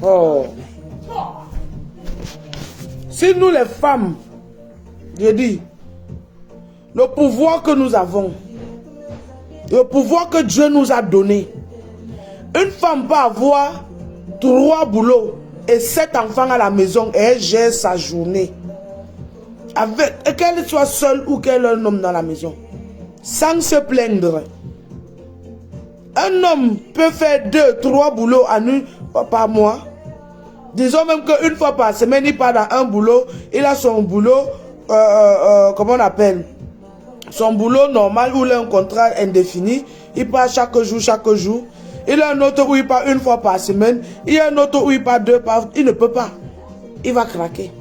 Oh. Si nous les femmes, je dis, le pouvoir que nous avons, le pouvoir que Dieu nous a donné, une femme peut avoir 3 boulots et 7 enfants à la maison et elle gère sa journée. Qu'elle soit seule ou qu'elle ait un homme dans la maison. Sans se plaindre. Un homme peut faire 2, 3 boulots par mois. Disons même qu'une fois par semaine, il part dans un boulot. Il a son boulot, comment on appelle? Son boulot normal où il a un contrat indéfini. Il part chaque jour, chaque jour. Il a un autre où il part une fois par semaine. Il y a un autre où il part 2 par... Il ne peut pas. Il va craquer.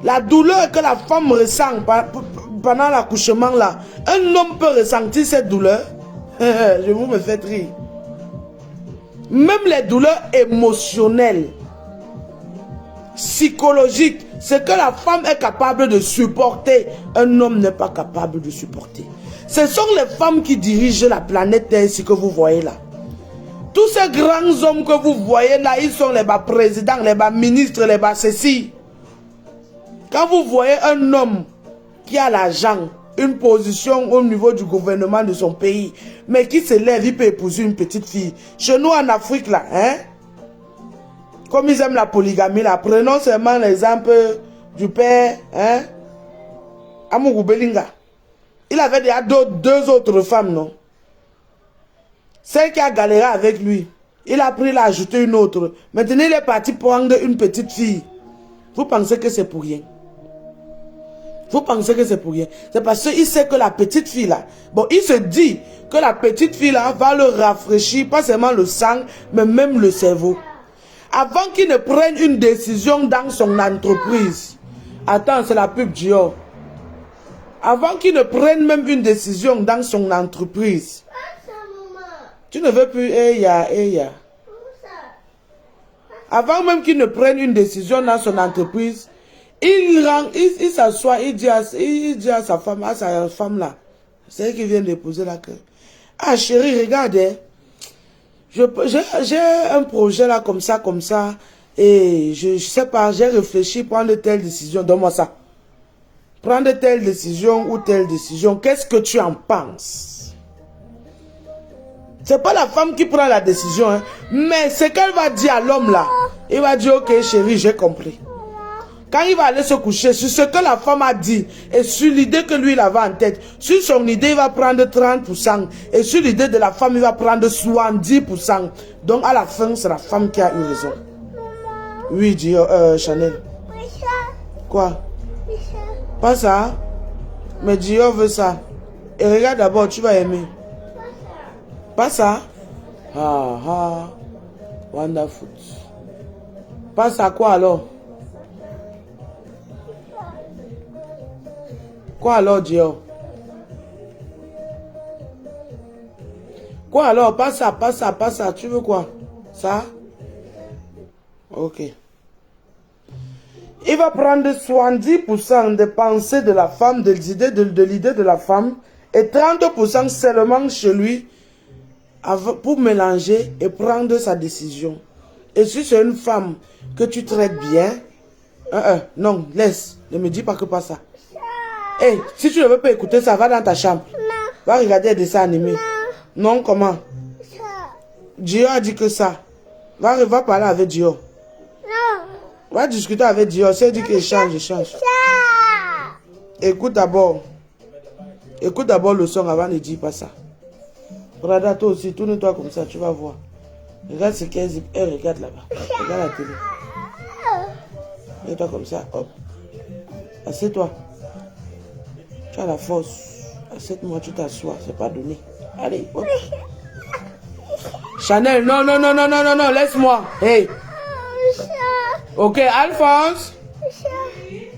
La douleur que la femme ressent pendant l'accouchement là, un homme peut ressentir cette douleur. Je vous me fais rire. Même les douleurs émotionnelles, psychologiques, ce que la femme est capable de supporter, un homme n'est pas capable de supporter. Ce sont les femmes qui dirigent la planète Terre, ce que vous voyez là. Tous ces grands hommes que vous voyez là, ils sont les bas présidents, les bas ministres, les bas ceci. Quand vous voyez un homme qui a l'argent, une position au niveau du gouvernement de son pays, mais qui se lève, il peut épouser une petite fille. Chez nous en Afrique là, hein, comme ils aiment la polygamie là, prenons seulement l'exemple du père, hein, Amourou Belinga. Il avait déjà 2 autres femmes, non? Celle qui a galéré avec lui, il a pris, il a ajouté une autre. Maintenant, il est parti prendre une petite fille. Vous pensez que c'est pour rien? Vous pensez que c'est pour rien? C'est parce qu'il sait que la petite fille là, bon, il se dit que la petite fille là va le rafraîchir, pas seulement le sang, mais même le cerveau. Avant qu'il ne prenne une décision dans son entreprise. Attends, c'est la pub Dior. Avant qu'il ne prenne même une décision dans son entreprise. Tu ne veux plus, Eya. Avant même qu'il ne prenne une décision dans son entreprise, il s'assoit, il dit à sa femme là, c'est elle qui vient d'épouser là, que, ah chérie, regarde, j'ai un projet là comme ça, et je sais pas, j'ai réfléchi, prendre telle décision, donne-moi ça. Prendre telle décision ou telle décision, qu'est-ce que tu en penses? C'est pas la femme qui prend la décision, hein, mais ce qu'elle va dire à l'homme là, il va dire, ok chérie, j'ai compris. Quand il va aller se coucher, sur ce que la femme a dit, et sur l'idée que lui il avait en tête, sur son idée il va prendre 30%, et sur l'idée de la femme il va prendre 70%. Donc à la fin, c'est la femme qui a eu raison. Oui, dit Chanel. Quoi? Pas ça? Mais Dieu veut ça. Et regarde d'abord, tu vas aimer. Pas ça? Ah ah. Wonderful. Pas ça quoi alors? Quoi alors, Dieu? Quoi alors? Pas ça, pas ça, pas ça. Tu veux quoi? Ça? Ok. Il va prendre 70% des pensées de la femme, de l'idée de la femme, et 30% seulement chez lui pour mélanger et prendre sa décision. Et si c'est une femme que tu traites bien, non, laisse, ne me dis pas que pas ça. Hey, si tu ne veux pas écouter ça, va dans ta chambre. Non. Va regarder des dessins animés. Non, comment? Ça. Dio a dit que ça. Va parler avec Dio. Non. Va discuter avec Dio. C'est dit qu'il change, change. Ça. Écoute d'abord. Écoute d'abord le son avant de dire pas ça. Regarde toi aussi, tourne-toi comme ça, tu vas voir. Regarde ce qu'elle regarde là-bas. Regarde la télé. Mets-toi comme ça, hop. Assieds-toi. Tu as la force. Assieds-moi, tu t'assois. C'est pas donné. Allez, hop. Chanel, non, laisse-moi. Hey. Ok, Alphonse.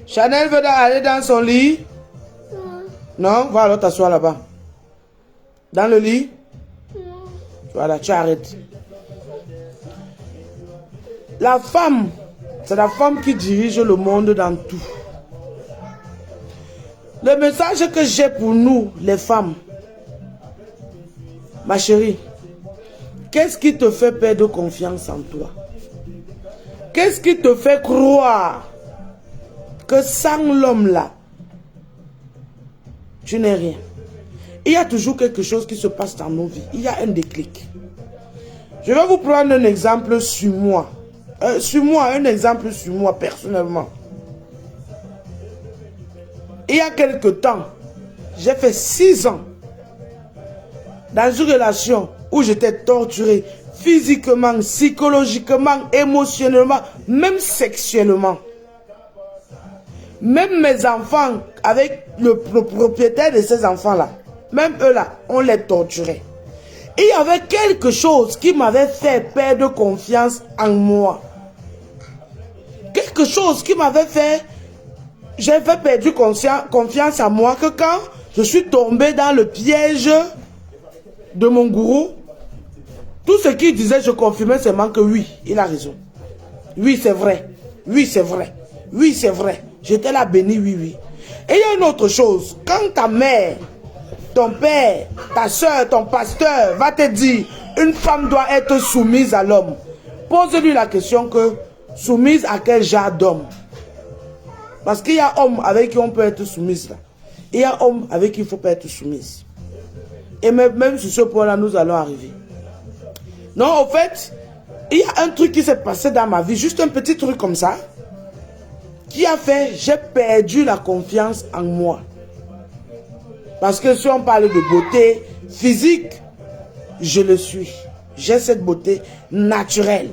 Chanel veut aller dans son lit. Non, va alors t'asseoir là-bas. Dans le lit. Voilà, tu arrêtes. La femme, c'est la femme qui dirige le monde dans tout. Le message que j'ai pour nous, les femmes, ma chérie, qu'est-ce qui te fait perdre confiance en toi? Qu'est-ce qui te fait croire que sans l'homme là, tu n'es rien? Il y a toujours quelque chose qui se passe dans nos vies. Il y a un déclic. Je vais vous prendre un exemple sur moi. Un exemple sur moi personnellement. Il y a quelque temps, j'ai fait 6 ans dans une relation où j'étais torturé physiquement, psychologiquement, émotionnellement, même sexuellement. Même mes enfants, avec le propriétaire de ces enfants-là, même eux-là, on les torturait. Il y avait quelque chose qui m'avait fait perdre confiance en moi. Quelque chose qui m'avait fait... J'ai fait perdre confiance en moi que quand je suis tombé dans le piège de mon gourou, tout ce qu'il disait, je confirmais seulement que oui, il a raison. Oui, c'est vrai. Oui, c'est vrai. Oui, c'est vrai. J'étais là béni, oui, oui. Et il y a une autre chose. Quand ta mère, ton père, ta soeur, ton pasteur va te dire une femme doit être soumise à l'homme, pose-lui la question que soumise à quel genre d'homme? Parce qu'il y a homme avec qui on peut être soumise là. Il y a homme avec qui il ne faut pas être soumise. Et même sur ce point-là, nous allons arriver. Non, au fait, il y a un truc qui s'est passé dans ma vie, juste un petit truc comme ça, qui a fait, j'ai perdu la confiance en moi. Parce que si on parle de beauté physique, je le suis. J'ai cette beauté naturelle.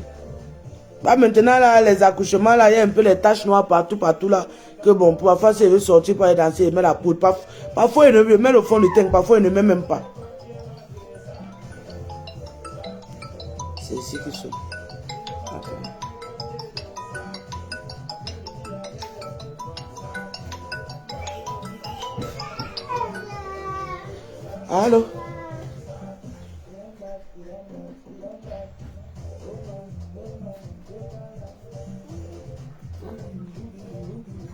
Bah maintenant, là, les accouchements, là, il y a un peu les taches noires partout, là. Que bon, parfois, si elle veut sortir pour aller danser, il met la poudre. Parfois, il met le fond de teint, parfois, il ne met même pas. C'est ici qu'ils sont. Allô?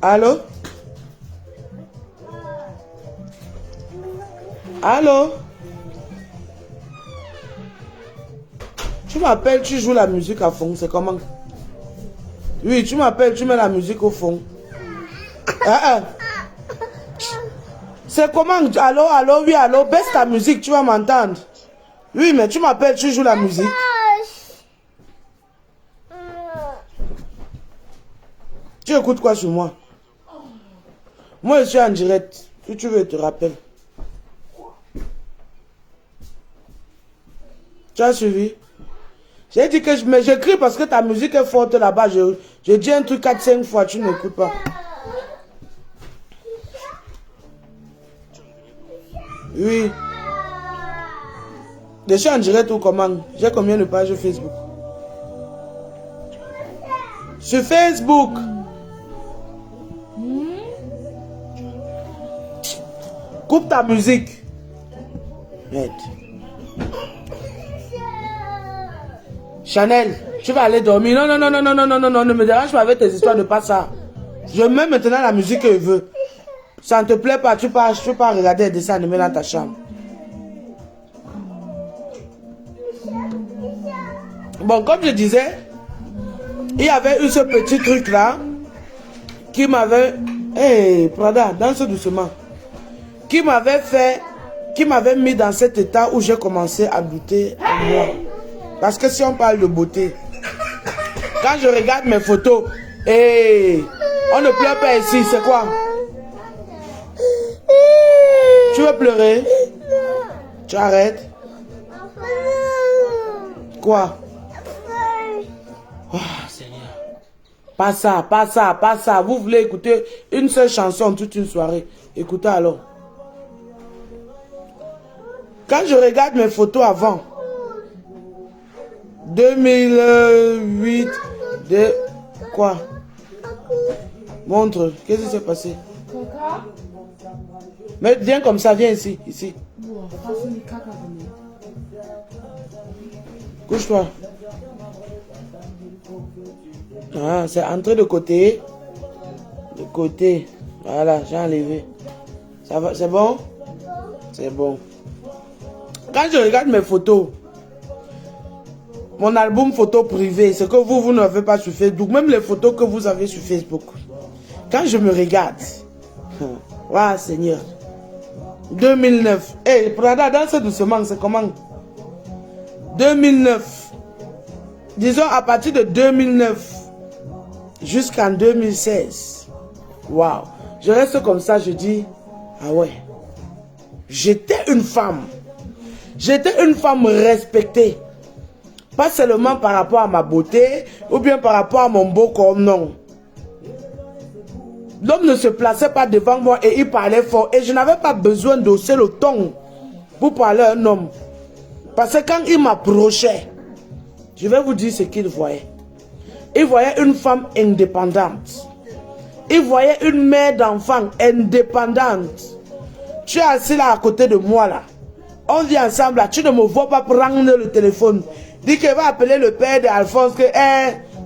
Allô? Allô? Tu m'appelles, tu joues la musique à fond, c'est comment? Oui, tu m'appelles, tu mets la musique au fond. C'est comment? Allô, allô, oui, allô, baisse ta musique, tu vas m'entendre. Oui, mais tu m'appelles, tu joues la musique. Tu écoutes quoi sur moi? Moi, je suis en direct. Si tu veux, je te rappelle. Tu as suivi? J'ai dit que j'écris parce que ta musique est forte là-bas. Je dis un truc 4-5 fois, tu n'écoutes pas. Oui. Je suis en direct ou comment? J'ai combien de pages Facebook? Sur Facebook. Coupe ta musique. Merde. Chanel, tu vas aller dormir. Non, non, non, non, non, non, non, non, non, ne me dérange pas avec tes histoires de pas ça. Je mets maintenant la musique que je veux. Ça ne te plaît pas, tu peux pas regarder des dessins animés dans ta chambre. Bon, comme je disais, il y avait eu ce petit truc là qui m'avait... Hey, Prada, danse doucement. Qui m'avait mis dans cet état où j'ai commencé à douter en moi. Parce que si on parle de beauté, quand je regarde mes photos, hey, on ne pleure pas ici, c'est quoi? Tu veux pleurer? Tu arrêtes? Quoi? Oh, Seigneur. Pas ça, pas ça, pas ça. Vous voulez écouter une seule chanson toute une soirée? Écoutez alors. Quand je regarde mes photos avant, 2008, quoi? Montre, qu'est-ce qui s'est passé? Mais viens comme ça, viens ici, ici. Couche-toi. Ah, c'est entré de côté. De côté. Voilà, j'ai enlevé. Ça va, c'est bon? C'est bon. Quand je regarde mes photos, mon album photo privé, ce que vous n'avez pas sur Facebook, même les photos que vous avez sur Facebook. Quand je me regarde, waouh Seigneur, 2009, hey, Prada, danse doucement, c'est comment? 2009, disons à partir de 2009 jusqu'en 2016, waouh, je reste comme ça, je dis, ah ouais, j'étais une femme respectée. Pas seulement par rapport à ma beauté ou bien par rapport à mon beau corps, non. L'homme ne se plaçait pas devant moi et il parlait fort. Et je n'avais pas besoin d'hausser le ton pour parler à un homme. Parce que quand il m'approchait, je vais vous dire ce qu'il voyait. Il voyait une femme indépendante. Il voyait une mère d'enfant indépendante. Tu es assis là à côté de moi là. On vit ensemble là. Tu ne me vois pas prendre le téléphone. Dis qu'il va appeler le père d'Alphonse que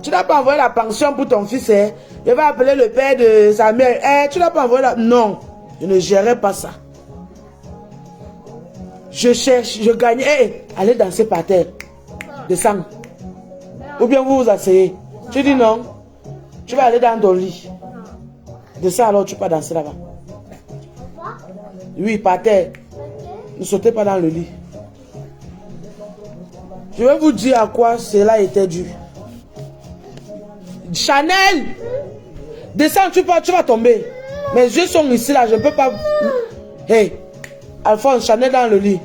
tu n'as pas envoyé la pension pour ton fils. Il va appeler le père de sa mère. Tu n'as pas envoyé la... Non, je ne gérais pas ça. Je cherche, je gagne. Allez danser par terre. Descends. Ou bien vous vous asseyez. Tu dis non. Tu vas aller dans ton lit. Descends alors, tu peux danser là-bas. Oui, par terre. Ne sautez pas dans le lit. Je vais vous dire à quoi cela était dû. Chanel, descends, tu vas tomber. Mes yeux sont ici là, je ne peux pas. Hey, Alphonse, Chanel dans le lit.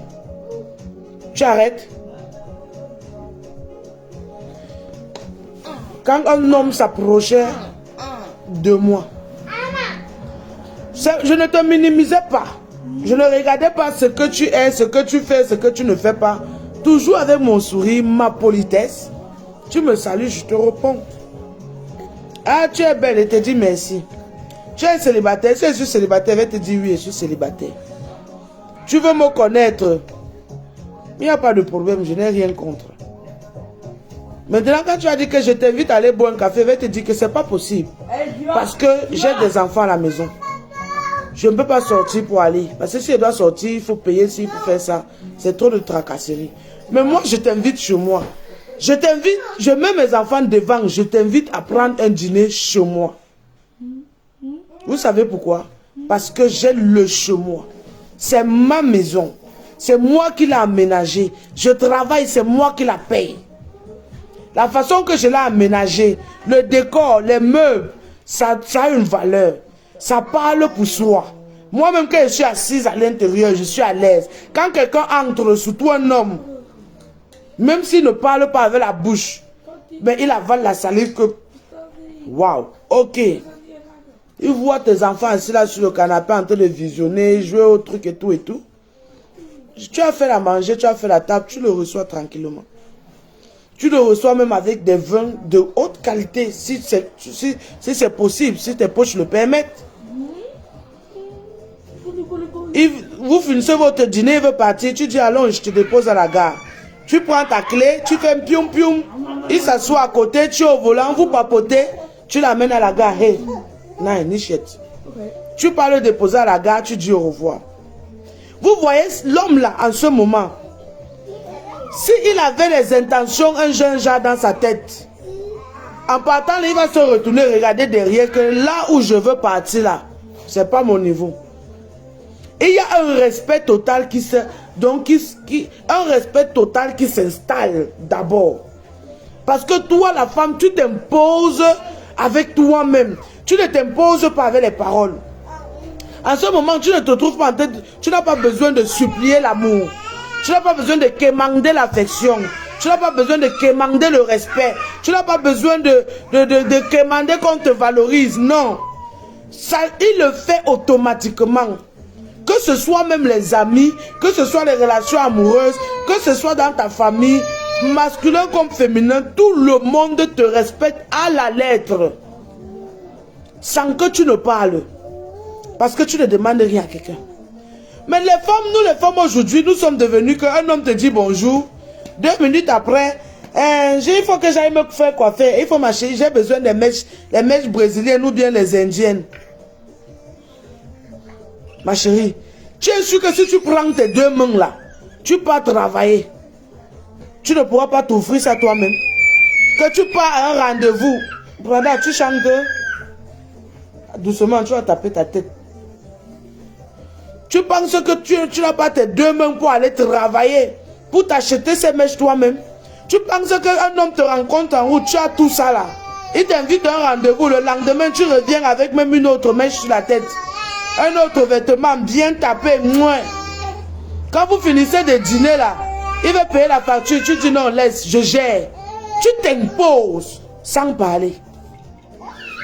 Tu arrêtes. Quand un homme s'approchait de moi, je ne te minimisais pas. Je ne regardais pas ce que tu es, ce que tu fais, ce que tu ne fais pas. Toujours avec mon sourire, ma politesse. Tu me salues, je te réponds. Ah, tu es belle, et te dis merci. Tu es célibataire, si je suis célibataire, je vais te dire oui, je suis célibataire. Tu veux me connaître? Il n'y a pas de problème, je n'ai rien contre. Maintenant, quand tu as dit que je t'invite à aller boire un café, je vais te dire que ce n'est pas possible. Parce que j'ai des enfants à la maison. Je ne peux pas sortir pour aller. Parce que si je dois sortir, il faut payer ici pour faire ça. C'est trop de tracasserie. Mais moi, je t'invite chez moi. Je t'invite, je mets mes enfants devant. Je t'invite à prendre un dîner chez moi. Vous savez pourquoi? Parce que j'ai le chez moi. C'est ma maison. C'est moi qui l'ai aménagée. Je travaille, c'est moi qui la paye. La façon que je l'ai aménagée, le décor, les meubles, ça a une valeur. Ça parle pour soi. Moi-même, quand je suis assise à l'intérieur, je suis à l'aise. Quand quelqu'un entre, surtout un homme, même s'il ne parle pas avec la bouche, mais il avale la salive que... Waouh, ok. Il voit tes enfants assis là sur le canapé en train de visionner, jouer au truc et tout et tout. Tu as fait la manger, tu as fait la table, tu le reçois tranquillement. Tu le reçois même avec des vins de haute qualité, si c'est possible, si tes poches le permettent. Vous finissez votre dîner, il veut partir, tu dis allons, je te dépose à la gare. Tu prends ta clé, tu fais un pioum pioum, il s'assoit à côté, tu es au volant, vous papotez, tu l'amènes à la gare. Hey, non, nichette. Tu pars le déposer à la gare, tu dis au revoir. Vous voyez l'homme là, en ce moment, s'il avait les intentions, un jeune genre dans sa tête, en partant, il va se retourner, regarder derrière que là où je veux partir là, c'est pas mon niveau. Et il y a un respect total un respect total qui s'installe d'abord. Parce que toi, la femme, tu t'imposes avec toi-même. Tu ne t'imposes pas avec les paroles. En ce moment, tu ne te trouves pas en tête, tu n'as pas besoin de supplier l'amour. Tu n'as pas besoin de quémander l'affection. Tu n'as pas besoin de quémander le respect. Tu n'as pas besoin de quémander qu'on te valorise. Non. Ça, il le fait automatiquement. Que ce soit même les amis, que ce soit les relations amoureuses, que ce soit dans ta famille, masculin comme féminin, tout le monde te respecte à la lettre. Sans que tu ne parles. Parce que tu ne demandes rien à quelqu'un. Mais les femmes, nous les femmes aujourd'hui, nous sommes devenus qu'un homme te dit bonjour. 2 minutes après, il faut que j'aille me faire coiffer. Il faut marcher, j'ai besoin des mèches, les mèches brésiliennes ou bien les indiennes. Ma chérie, tu es sûr que si tu prends tes 2 mains là, tu pars travailler. tu ne pourras pas t'offrir ça toi-même. Que tu pars à un rendez-vous, Brada, tu chantes. Doucement, tu vas taper ta tête. Tu penses que tu n'as pas tes deux mains pour aller travailler, pour t'acheter ces mèches toi-même. Tu penses qu'un homme te rencontre en route, tu as tout ça là. Il t'invite à un rendez-vous, le lendemain tu reviens avec même une autre mèche sur la tête. Un autre vêtement bien tapé, moins. Quand vous finissez de dîner là, il va payer la facture, tu dis non, laisse, je gère. Tu t'imposes sans parler.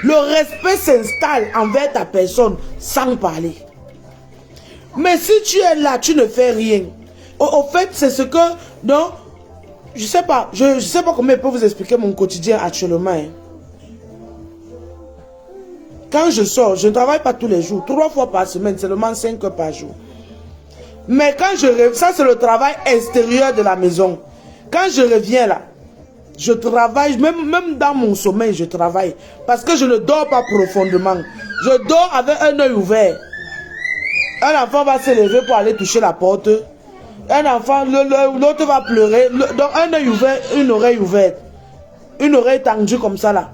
Le respect s'installe envers ta personne sans parler. Mais si tu es là, tu ne fais rien. Au fait, c'est ce que... Non, je sais pas. Je sais pas comment je peux vous expliquer mon quotidien actuellement. Hein. Quand je sors, je ne travaille pas tous les jours. 3 fois par semaine, seulement 5 heures par jour. Mais quand je reviens, ça c'est le travail extérieur de la maison. Quand je reviens là, je travaille, même dans mon sommeil, je travaille. Parce que je ne dors pas profondément. Je dors avec un œil ouvert. Un enfant va se lever pour aller toucher la porte. Un enfant, l'autre va pleurer. Donc un œil ouvert, une oreille ouverte. Une oreille tendue comme ça là.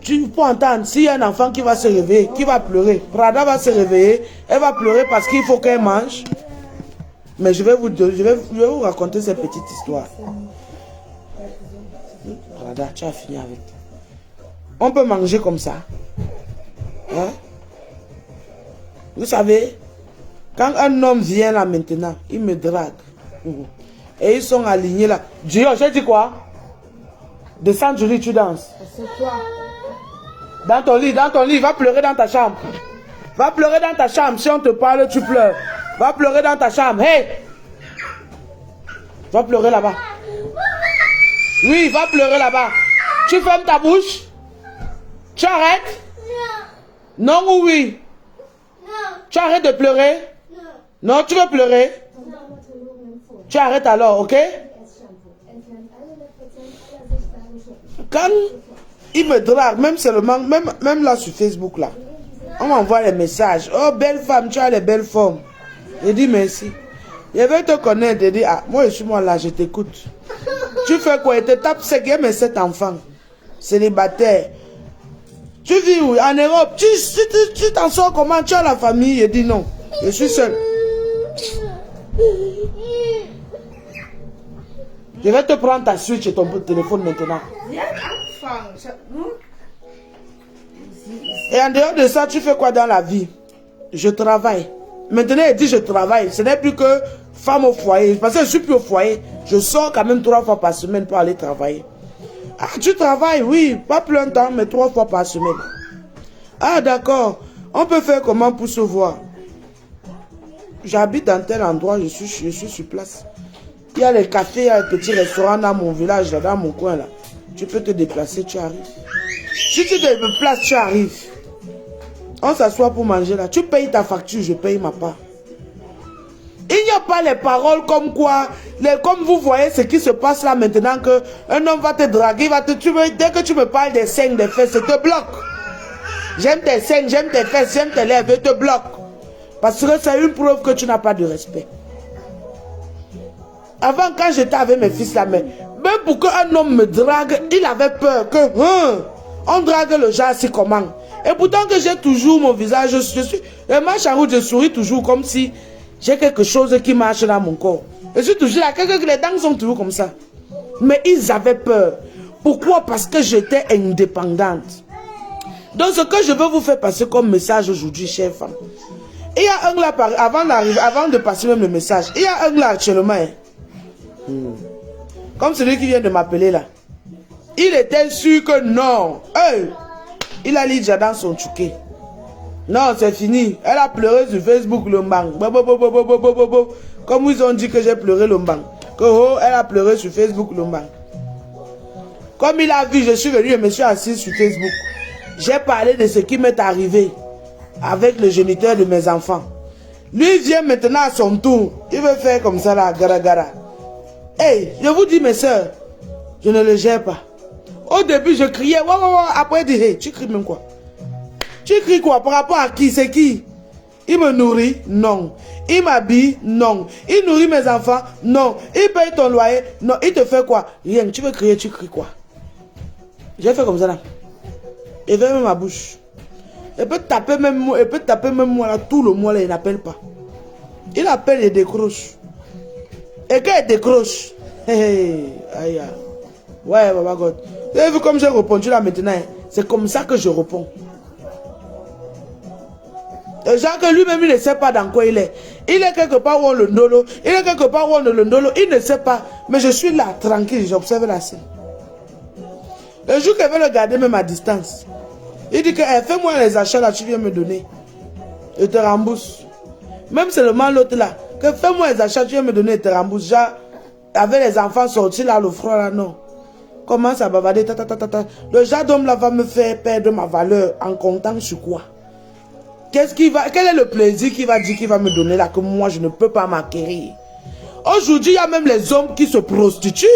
Tu peux entendre, s'il y a un enfant qui va se réveiller, qui va pleurer. Prada va se réveiller, elle va pleurer parce qu'il faut qu'elle mange. Mais je vais vous raconter cette petite histoire. Prada, tu as fini avec. On peut manger comme ça. Hein? Vous savez, quand un homme vient là maintenant, il me drague. Et ils sont alignés là. Dieu, j'ai dit quoi? Descends du lit, tu danses. C'est toi. Dans ton lit, va pleurer dans ta chambre. Va pleurer dans ta chambre. Si on te parle, tu pleures. Va pleurer dans ta chambre. Hey! Va pleurer là-bas. Oui, va pleurer là-bas. Tu fermes ta bouche? Tu arrêtes? Non. Non ou oui? Non. Tu arrêtes de pleurer? Non. Non, tu veux pleurer? Non. Tu arrêtes alors, ok? Quand il me drague, même seulement, même là sur Facebook là, on m'envoie les messages. Oh, belle femme, tu as les belles formes. Je dis merci. Je vais te connaître. Je dis, ah, moi je suis moi là, je t'écoute. Tu fais quoi? Il te tape 5 et 7 enfants. Célibataire. Tu vis où? En Europe. Tu t'en sors comment? Tu as la famille? Je dis non. Je suis seul. Je vais te prendre ta switch et ton téléphone maintenant. Et en dehors de ça, tu fais quoi dans la vie? Je travaille. Maintenant, il dit je travaille. Ce n'est plus que femme au foyer. Parce que je ne suis plus au foyer. Je sors quand même 3 fois par semaine pour aller travailler. Ah, tu travailles? Oui. Pas plein de temps, mais 3 fois par semaine. Ah, d'accord. On peut faire comment pour se voir? J'habite dans tel endroit, je suis sur place. Il y a les cafés, il y a les petits restaurants dans mon village, là, dans mon coin là. Tu peux te déplacer, tu arrives. Si tu te déplaces, tu arrives. On s'assoit pour manger là. Tu payes ta facture, je paye ma part. Il n'y a pas les paroles comme quoi, comme vous voyez ce qui se passe là maintenant, qu'un homme va te draguer, dès que tu me parles des seins, des fesses, ça te bloque. J'aime tes seins, j'aime tes fesses, j'aime tes lèvres, je te bloque. Parce que c'est une preuve que tu n'as pas de respect. Avant, quand j'étais avec mes fils là, même pour qu'un homme me drague, il avait peur que, on drague le genre c'est comment. Et pourtant que j'ai toujours mon visage, je marche en route, je souris toujours comme si j'ai quelque chose qui marche dans mon corps. Je suis toujours là, les dents sont toujours comme ça. Mais ils avaient peur. Pourquoi? Parce que j'étais indépendante. Donc ce que je veux vous faire passer comme message aujourd'hui, chers femmes. Il y a un là, avant de passer même le message, il y a un là actuellement. Comme celui qui vient de m'appeler là. Il était sûr que non. Hey, il a dit dans son tchouké. Non, c'est fini. Elle a pleuré sur Facebook le mbang. Comme ils ont dit que j'ai pleuré le mbang. Elle a pleuré sur Facebook le mbang. Comme il a vu, je suis venu, je me suis assis sur Facebook. J'ai parlé de ce qui m'est arrivé avec le géniteur de mes enfants. Lui vient maintenant à son tour. Il veut faire comme ça là, gara gara. Hey, je vous dis mes soeurs, je ne le gère pas. Au début, je criais, après, je dis, hey, tu cries même quoi? Tu cries quoi? Par rapport à qui? C'est qui? Il me nourrit? Non. Il m'habille? Non. Il nourrit mes enfants? Non. Il paye ton loyer? Non. Il te fait quoi? Rien. Tu veux crier, tu cries quoi? J'ai fait comme ça là. Il veut même ma bouche. Il peut taper même moi là, tout le mois là, il n'appelle pas. Il appelle et décroche. Et quand il décroche, hey, aïe, ouais, Baba God. Vous avez vu comme j'ai répondu là maintenant? C'est comme ça que je réponds. Et genre que lui-même, il ne sait pas dans quoi il est. Il est quelque part où on le ndolo. Il est quelque part où on le ndolo. Il ne sait pas. Mais je suis là, tranquille, j'observe la scène. Le jour qu'elle veut le garder même à distance, il dit que fais-moi les achats là, tu viens me donner. Je te rembourse. Même seulement l'autre là, que fais-moi les achats, tu viens me donner, je te rembourse. Genre, avec les enfants sortis là, le front là, non. Commence à bavarder, Le genre d'homme là va me faire perdre ma valeur en comptant sur quoi? Quel est le plaisir qu'il va dire qu'il va me donner là que moi je ne peux pas m'acquérir? Aujourd'hui, il y a même les hommes qui se prostituent.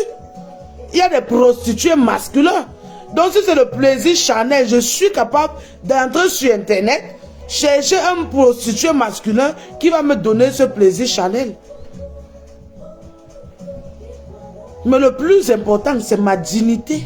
Il y a des prostituées masculins. Donc si c'est le plaisir charnel, je suis capable d'entrer sur internet, chercher un prostitué masculin qui va me donner ce plaisir charnel. Mais le plus important, c'est ma dignité.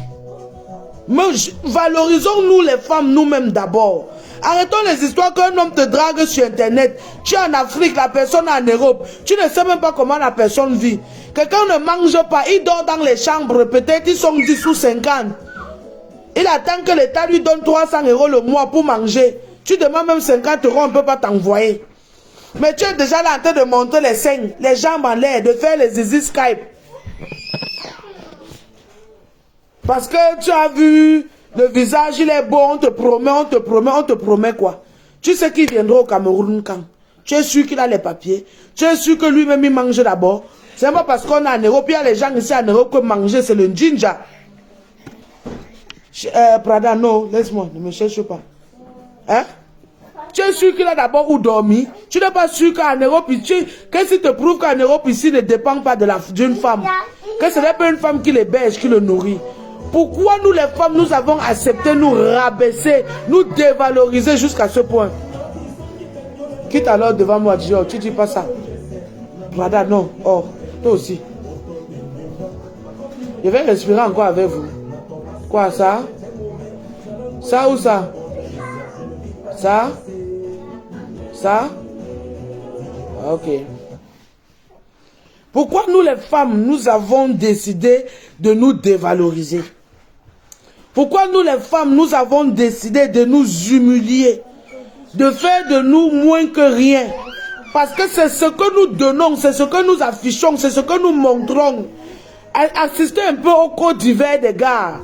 Mais valorisons-nous les femmes nous-mêmes d'abord. Arrêtons les histoires qu'un homme te drague sur internet. Tu es en Afrique, la personne est en Europe. Tu ne sais même pas comment la personne vit. Quelqu'un ne mange pas, il dort dans les chambres. Peut-être ils sont 10 ou 50. Il attend que l'État lui donne 300 € le mois pour manger. Tu demandes même 50 €, on ne peut pas t'envoyer. Mais tu es déjà là en train de montrer les seins, les jambes en l'air, de faire les zizi Skype. Parce que tu as vu, le visage il est beau, on te promet quoi? Tu sais qu'il viendra au Cameroun quand? Tu es sûr qu'il a les papiers? Tu es sûr que lui-même il mange d'abord? C'est pas parce qu'on est en Europe, il y a les gens ici en Europe que manger c'est le ginger. Prada, non, laisse-moi, ne me cherche pas. Hein? Tu es sûr qu'il a d'abord où dormir? Tu n'es pas sûr qu'en Europe, qu'est-ce qui te prouve qu'en Europe ici ne dépend pas d'une femme? Que ce n'est pas une femme qui l'héberge, qui le nourrit. Pourquoi nous les femmes, nous avons accepté nous rabaisser, nous dévaloriser jusqu'à ce point? Quitte alors devant moi, dis, oh, tu dis pas ça. Prada, non, oh, toi aussi. Je vais respirer encore avec vous. Quoi, ça? Ça ou ça? Ça? Ça? Ok. Pourquoi nous les femmes, nous avons décidé de nous dévaloriser? Pourquoi nous les femmes, nous avons décidé de nous humilier? De faire de nous moins que rien? Parce que c'est ce que nous donnons, c'est ce que nous affichons, c'est ce que nous montrons. Assistez un peu aux codes divers des gars.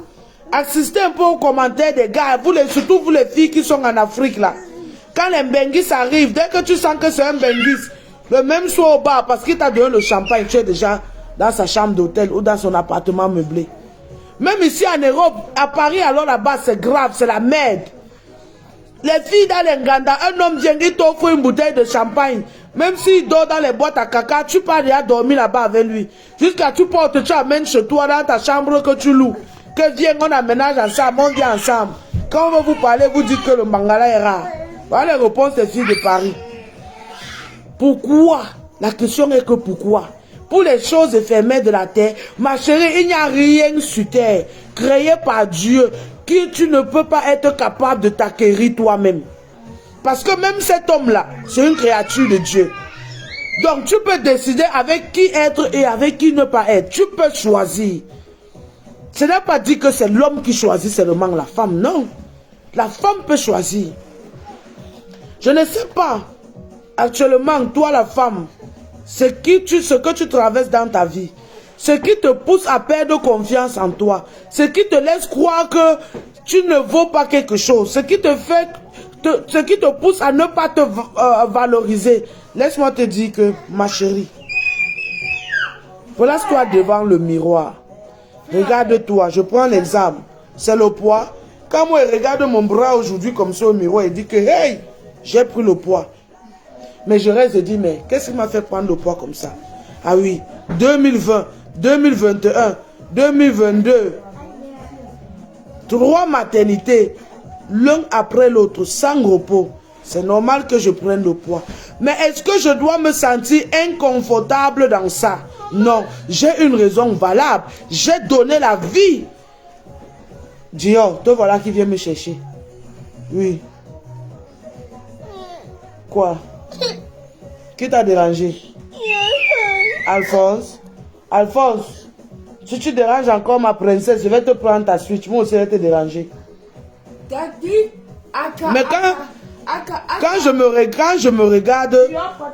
Assistez un peu aux commentaires des gars. Surtout vous les filles qui sont en Afrique là. Quand les Benguis arrivent, dès que tu sens que c'est un Benguis, le même soir au bar, parce qu'il t'a donné le champagne, tu es déjà dans sa chambre d'hôtel ou dans son appartement meublé. Même ici en Europe, à Paris, alors là-bas, c'est grave, c'est la merde. Les filles dans les Nganda, un homme vient, il t'offre une bouteille de champagne. Même s'il dort dans les boîtes à caca, tu pars déjà dormir là-bas avec lui. Jusqu'à tu portes, tu amènes chez toi dans ta chambre que tu loues. Que viens, on aménage ensemble, on vient ensemble. Quand on va vous parler, vous dites que le mangala est rare. Voilà les réponses des filles de Paris. Pourquoi? La question est que pourquoi? Pour les choses éphémères de la terre, ma chérie, il n'y a rien sur terre créé par Dieu que tu ne peux pas être capable de t'acquérir toi-même. Parce que même cet homme-là, c'est une créature de Dieu. Donc tu peux décider avec qui être et avec qui ne pas être. Tu peux choisir. Ce n'est pas dit que c'est l'homme qui choisit seulement la femme, non. La femme peut choisir. Je ne sais pas, actuellement, toi la femme, ce que tu traverses dans ta vie, ce qui te pousse à perdre confiance en toi, ce qui te laisse croire que tu ne vaux pas quelque chose, ce qui te pousse à ne pas te valoriser. Laisse-moi te dire que, ma chérie, place-toi devant le miroir. Regarde-toi, je prends l'exemple, c'est le poids. Quand moi je regarde mon bras aujourd'hui comme ça au miroir, il dit que, hey, j'ai pris le poids. Mais je reste et dis, mais qu'est-ce qui m'a fait prendre le poids comme ça? Ah oui, 2020, 2021, 2022. 3 maternités, l'un après l'autre, sans repos. C'est normal que je prenne le poids. Mais est-ce que je dois me sentir inconfortable dans ça? Non, j'ai une raison valable. J'ai donné la vie. Dior, te voilà qui vient me chercher. Oui. Quoi? Qui t'a dérangé? Alphonse? Alphonse, si tu déranges encore ma princesse, je vais te prendre ta switch. Moi aussi, je vais te déranger. Mais quand je me regarde,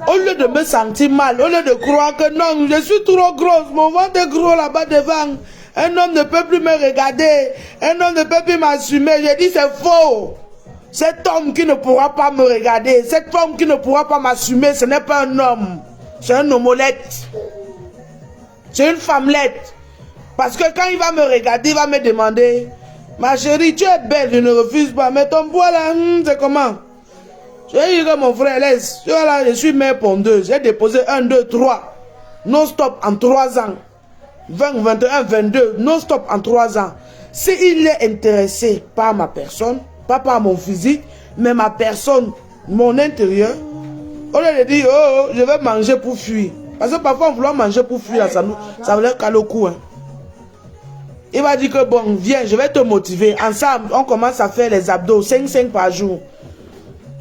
au lieu de me sentir mal, au lieu de croire que non, je suis trop grosse, mon ventre est gros là-bas devant, un homme ne peut plus me regarder, un homme ne peut plus m'assumer, je dis c'est faux. Cet homme qui ne pourra pas me regarder, cette femme qui ne pourra pas m'assumer, ce n'est pas un homme, c'est un homolette. C'est une femmelette. Parce que quand il va me regarder, il va me demander, ma chérie, tu es belle, je ne refuse pas, mais ton poids là, c'est comment? Je vais dire que mon frère, laisse, là, je suis mère pondeuse, j'ai déposé 1, 2, 3, non-stop en 3 ans. 20, 21, 22, non-stop en 3 ans. S'il est intéressé par ma personne, pas par mon physique, mais ma personne, mon intérieur, au lieu de dire, oh, je vais manger pour fuir. Parce que parfois, on vouloir manger pour fuir, ça veut dire qu'à le coup. Hein. Il va dire que bon, viens, je vais te motiver. Ensemble, on commence à faire les abdos, 5 par jour.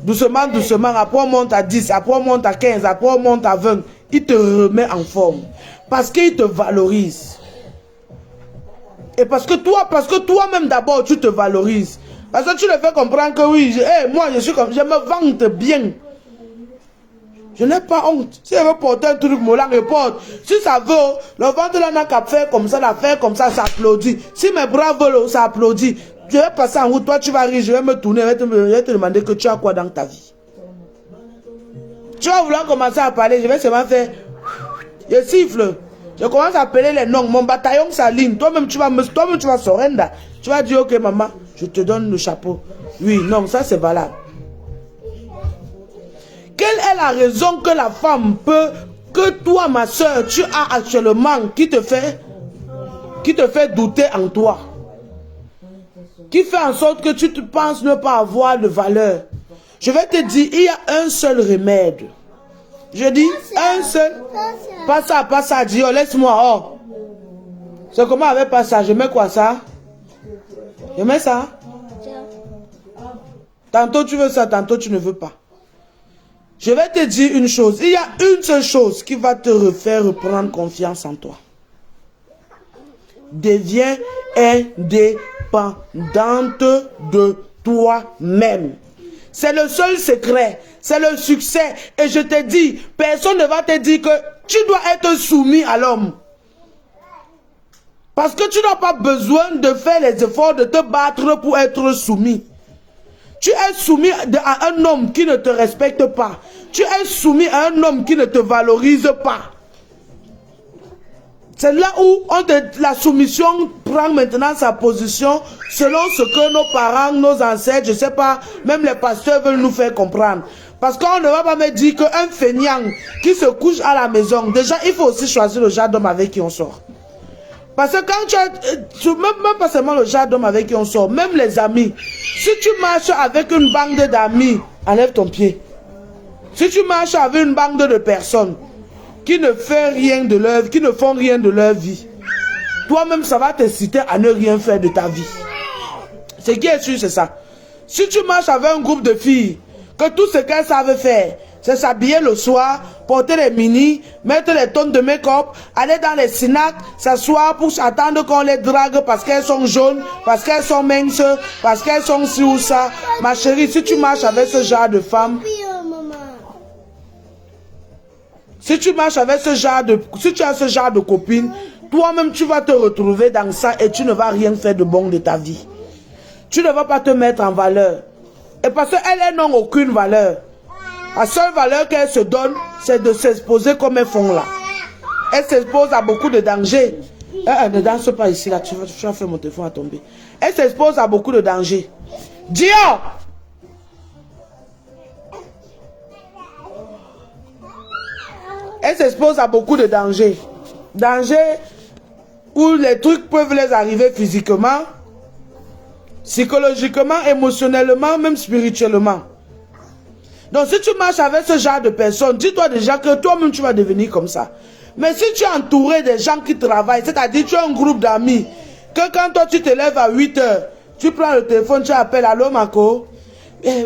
Doucement, doucement, après on monte à 10, après on monte à 15, après on monte à 20. Il te remet en forme. Parce qu'il te valorise. Et parce que toi-même d'abord, tu te valorises. Parce que tu le fais comprendre que oui, moi je suis comme, je me vante bien. Je n'ai pas honte. Si elle veut porter un truc, moi, je porte. Si ça veut, le ventre là n'a qu'à faire comme ça, la faire comme ça, ça applaudit. Si mes bras veulent, ça applaudit. Je vais passer en route, toi tu vas rire, je vais me tourner, je vais te demander que tu as quoi dans ta vie. Tu vas vouloir commencer à parler, je vais seulement faire. Je siffle. Je commence à appeler les noms. Mon bataillon s'aligne. Toi-même tu vas surrender. Tu vas dire, ok maman, je te donne le chapeau. Oui, non, ça c'est valable. Quelle est la raison que la femme peut, que toi ma soeur, tu as actuellement, qui te fait douter en toi? Qui fait en sorte que tu te penses ne pas avoir de valeur? Je vais te dire, il y a un seul remède. Je dis, un seul. Pas ça, dis, oh, laisse-moi, oh. C'est comment avec pas ça? Je mets quoi ça? Je mets ça? Tantôt tu veux ça, tantôt tu ne veux pas. Je vais te dire une chose. Il y a une seule chose qui va te faire reprendre confiance en toi. Deviens indépendante de toi-même. C'est le seul secret. C'est le succès. Et je te dis, personne ne va te dire que tu dois être soumis à l'homme. Parce que tu n'as pas besoin de faire les efforts de te battre pour être soumis. Tu es soumis à un homme qui ne te respecte pas. Tu es soumis à un homme qui ne te valorise pas. C'est là où la soumission prend maintenant sa position selon ce que nos parents, nos ancêtres, je ne sais pas, même les pasteurs veulent nous faire comprendre. Parce qu'on ne va pas me dire qu'un feignant qui se couche à la maison, déjà il faut aussi choisir le genre d'homme avec qui on sort. Parce que quand tu as, même pas seulement le genre d'homme avec qui on sort, même les amis. Si tu marches avec une bande d'amis, enlève ton pied. Si tu marches avec une bande de personnes qui ne font rien de leur vie, toi-même ça va te citer à ne rien faire de ta vie. Ce qui est sûr, c'est ça. Si tu marches avec un groupe de filles, que tout ce qu'elles savent faire, c'est s'habiller le soir, porter les mini, mettre les tonnes de make-up, aller dans les snacks, s'asseoir pour attendre qu'on les drague parce qu'elles sont jaunes, parce qu'elles sont minces, parce qu'elles sont ci ou ça. Ma chérie, si tu marches avec ce genre de femme, si tu marches avec ce genre de, si tu as ce genre de copine, toi-même tu vas te retrouver dans ça et tu ne vas rien faire de bon de ta vie. Tu ne vas pas te mettre en valeur. Et parce qu'elles n'ont aucune valeur. La seule valeur qu'elles se donnent, c'est de s'exposer comme elles font là. Elles s'exposent à beaucoup de dangers. Ne danse pas ici, là, tu vas faire mon téléphone à tomber. Elles s'exposent à beaucoup de dangers. Dior! Elles s'exposent à beaucoup de dangers. Dangers où les trucs peuvent les arriver physiquement, psychologiquement, émotionnellement, même spirituellement. Donc si tu marches avec ce genre de personnes, dis-toi déjà que toi-même tu vas devenir comme ça. Mais si tu es entouré des gens qui travaillent, c'est-à-dire tu as un groupe d'amis, que quand toi tu te lèves à 8 heures, tu prends le téléphone, tu appelles, allô Marco?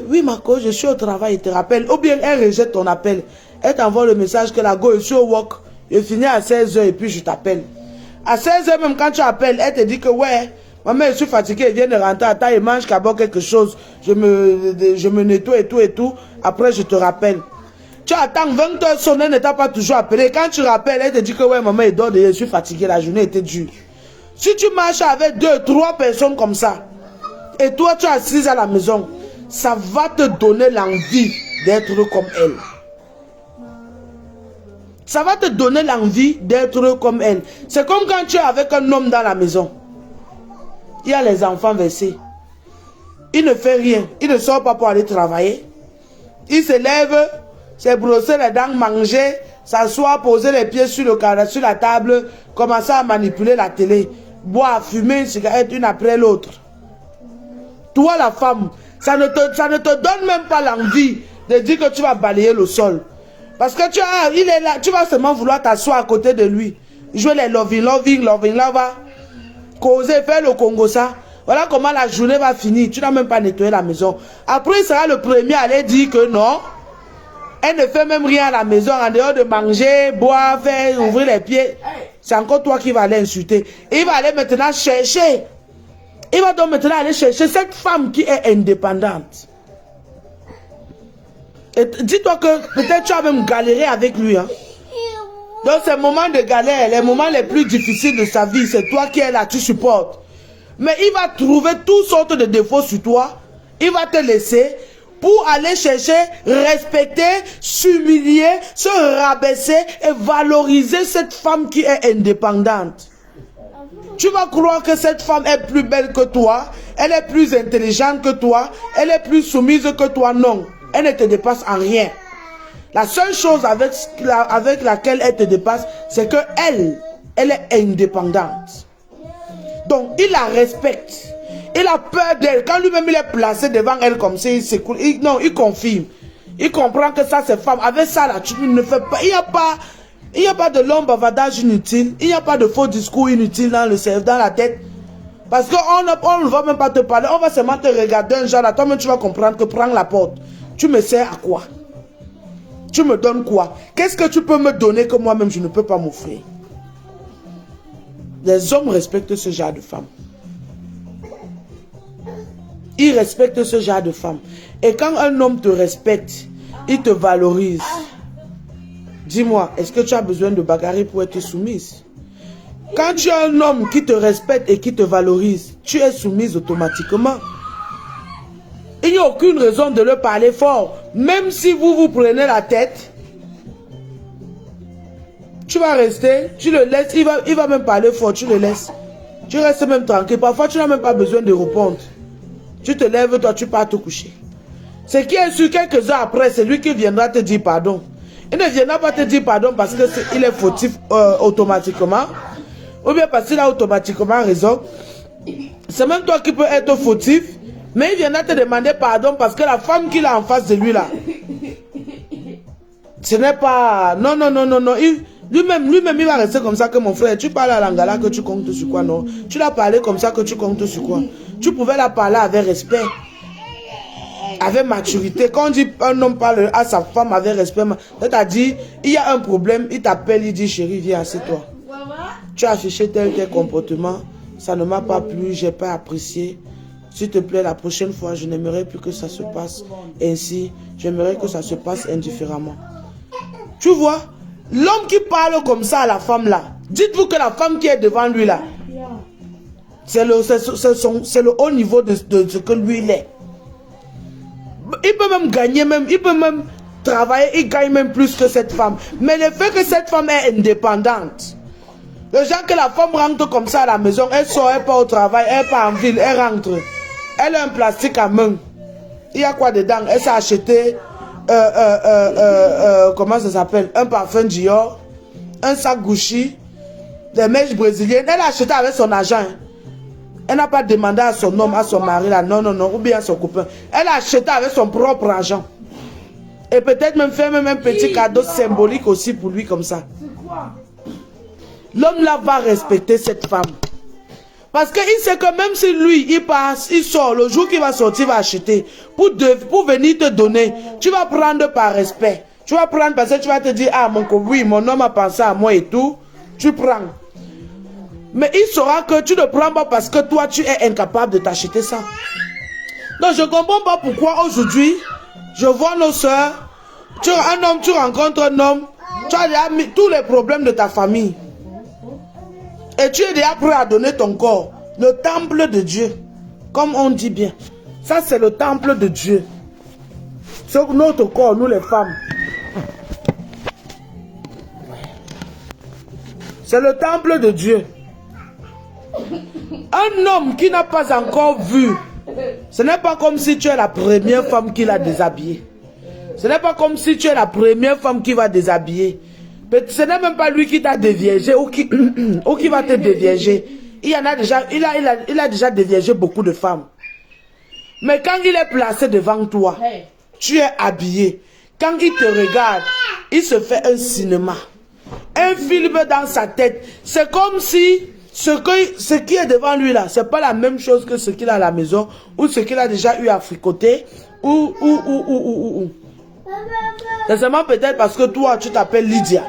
Oui Marco, je suis au travail, il te rappelle. Ou bien elle rejette ton appel. Elle t'envoie le message que la go, je suis au work, je finis à 16 heures et puis je t'appelle. À 16 heures même quand tu appelles, elle te dit que ouais, maman je suis fatiguée, elle vient de rentrer à temps, elle mange d'abord quelque chose, je me nettoie et tout, après je te rappelle. Tu attends 20 heures sonner, elle ne t'a pas toujours appelé. Quand tu rappelles, elle te dit que ouais maman elle dort, je suis fatiguée, la journée était dure. Si tu marches avec 2, 3 personnes comme ça, et toi tu es assise à la maison, ça va te donner l'envie d'être comme elle. Ça va te donner l'envie d'être comme elle. C'est comme quand tu es avec un homme dans la maison. Il y a les enfants versés. Il ne fait rien. Il ne sort pas pour aller travailler. Il se lève, se brosser les dents, manger, s'asseoir, poser les pieds sur la table, commencer à manipuler la télé, boire, fumer une cigarette une après l'autre. Toi la femme, ça ne te donne même pas l'envie de dire que tu vas balayer le sol. Parce que il est là, tu vas seulement vouloir t'asseoir à côté de lui. Jouer les loving, causer, faire le Congo ça. Voilà comment la journée va finir. Tu n'as même pas nettoyé la maison. Après, il sera le premier à aller dire que non. Elle ne fait même rien à la maison en dehors de manger, boire, faire, ouvrir les pieds. C'est encore toi qui vas aller insulter. Et il va aller maintenant chercher. Il va donc maintenant aller chercher cette femme qui est indépendante. Et dis-toi que peut-être tu as même galéré avec lui. Hein? Donc ces moments de galère, les moments les plus difficiles de sa vie, c'est toi qui es là, tu supportes. Mais il va trouver toutes sortes de défauts sur toi. Il va te laisser pour aller chercher, respecter, s'humilier, se rabaisser et valoriser cette femme qui est indépendante. Tu vas croire que cette femme est plus belle que toi, elle est plus intelligente que toi, elle est plus soumise que toi. Non, elle ne te dépasse en rien. La seule chose avec laquelle elle te dépasse, c'est que elle est indépendante. Donc, il la respecte. Il a peur d'elle. Quand lui-même il est placé devant elle comme ça, il s'écoule. Non, il confirme. Il comprend que ça, c'est femme. Avec ça, là, tu ne fais pas. Il n'y a pas de long bavardage inutile. Il n'y a pas de faux discours inutiles dans le cerveau, dans la tête. Parce qu'on ne va même pas te parler. On va seulement te regarder un genre là. Toi-même, tu vas comprendre que prends la porte. Tu me sers à quoi? Tu me donnes quoi? Qu'est-ce que tu peux me donner que moi-même, je ne peux pas m'offrir? Les hommes respectent ce genre de femmes. Ils respectent ce genre de femmes. Et quand un homme te respecte, il te valorise. Dis-moi, est-ce que tu as besoin de bagarrer pour être soumise? Quand tu as un homme qui te respecte et qui te valorise, tu es soumise automatiquement. Il n'y a aucune raison de le parler fort. Même si vous vous prenez la tête, tu vas rester, tu le laisses, il va même parler fort, tu le laisses. Tu restes même tranquille. Parfois, tu n'as même pas besoin de répondre. Tu te lèves, toi, tu pars te coucher. Ce qui est sûr, quelques heures après, c'est lui qui viendra te dire pardon. Il ne viendra pas te dire pardon parce qu'il est fautif automatiquement. Ou bien parce qu'il a automatiquement raison. C'est même toi qui peux être fautif. Mais il viendra te demander pardon parce que la femme qu'il a en face de lui là, ce n'est pas... Non. Lui-même, il va rester comme ça que mon frère. Tu parles à l'angala que tu comptes sur quoi, non? Tu l'as parlé comme ça que tu comptes sur quoi? Tu pouvais la parler avec respect, avec maturité. Quand on dit un homme parle à sa femme avec respect, c'est-à-dire, il y a un problème, il t'appelle, il dit chérie, viens, assieds-toi. Tu as affiché tel comportement, ça ne m'a pas plu, j'ai pas apprécié. S'il te plaît, la prochaine fois, je n'aimerais plus que ça se passe ainsi. J'aimerais que ça se passe indifféremment. Tu vois, l'homme qui parle comme ça à la femme là, dites-vous que la femme qui est devant lui là, c'est le haut niveau de ce que lui il est. Il peut même gagner, il peut même travailler, il gagne même plus que cette femme. Mais le fait que cette femme est indépendante, le genre que la femme rentre comme ça à la maison, elle sort, elle part au travail, elle part en ville, elle rentre. Elle a un plastique à main. Il y a quoi dedans? Elle s'est acheté, comment ça s'appelle? Un parfum Dior, un sac Gucci, des mèches brésiliennes. Elle a acheté avec son argent. Elle n'a pas demandé à son homme, à son mari là, non, ou bien à son copain. Elle a acheté avec son propre argent. Et peut-être même faire même un petit cadeau symbolique aussi pour lui comme ça. L'homme là va respecter cette femme. Parce qu'il sait que même si lui, il passe, il sort, le jour qu'il va sortir, il va acheter. Pour venir te donner, tu vas prendre par respect. Tu vas prendre parce que tu vas te dire, ah oui, mon homme a pensé à moi et tout. Tu prends. Mais il saura que tu ne prends pas parce que toi, tu es incapable de t'acheter ça. Donc je ne comprends pas pourquoi aujourd'hui, je vois nos soeurs, tu rencontres un homme, tu as déjà mis tous les problèmes de ta famille. Et tu es déjà prêt à donner ton corps. Le temple de Dieu. Comme on dit bien. Ça, c'est le temple de Dieu. C'est notre corps, nous les femmes. C'est le temple de Dieu. Un homme qui n'a pas encore vu, ce n'est pas comme si tu es la première femme qui l'a déshabillé. Ce n'est pas comme si tu es la première femme qui va déshabiller. Ce n'est même pas lui qui t'a déviergé ou qui va te dévierger. Il a déjà déviergé beaucoup de femmes. Mais quand il est placé devant toi, tu es habillé. Quand il te regarde, il se fait un cinéma. Un film dans sa tête. C'est comme si ce qui est devant lui là, c'est pas la même chose que ce qu'il a à la maison ou ce qu'il a déjà eu à fricoter C'est seulement peut-être parce que toi, tu t'appelles Lydia.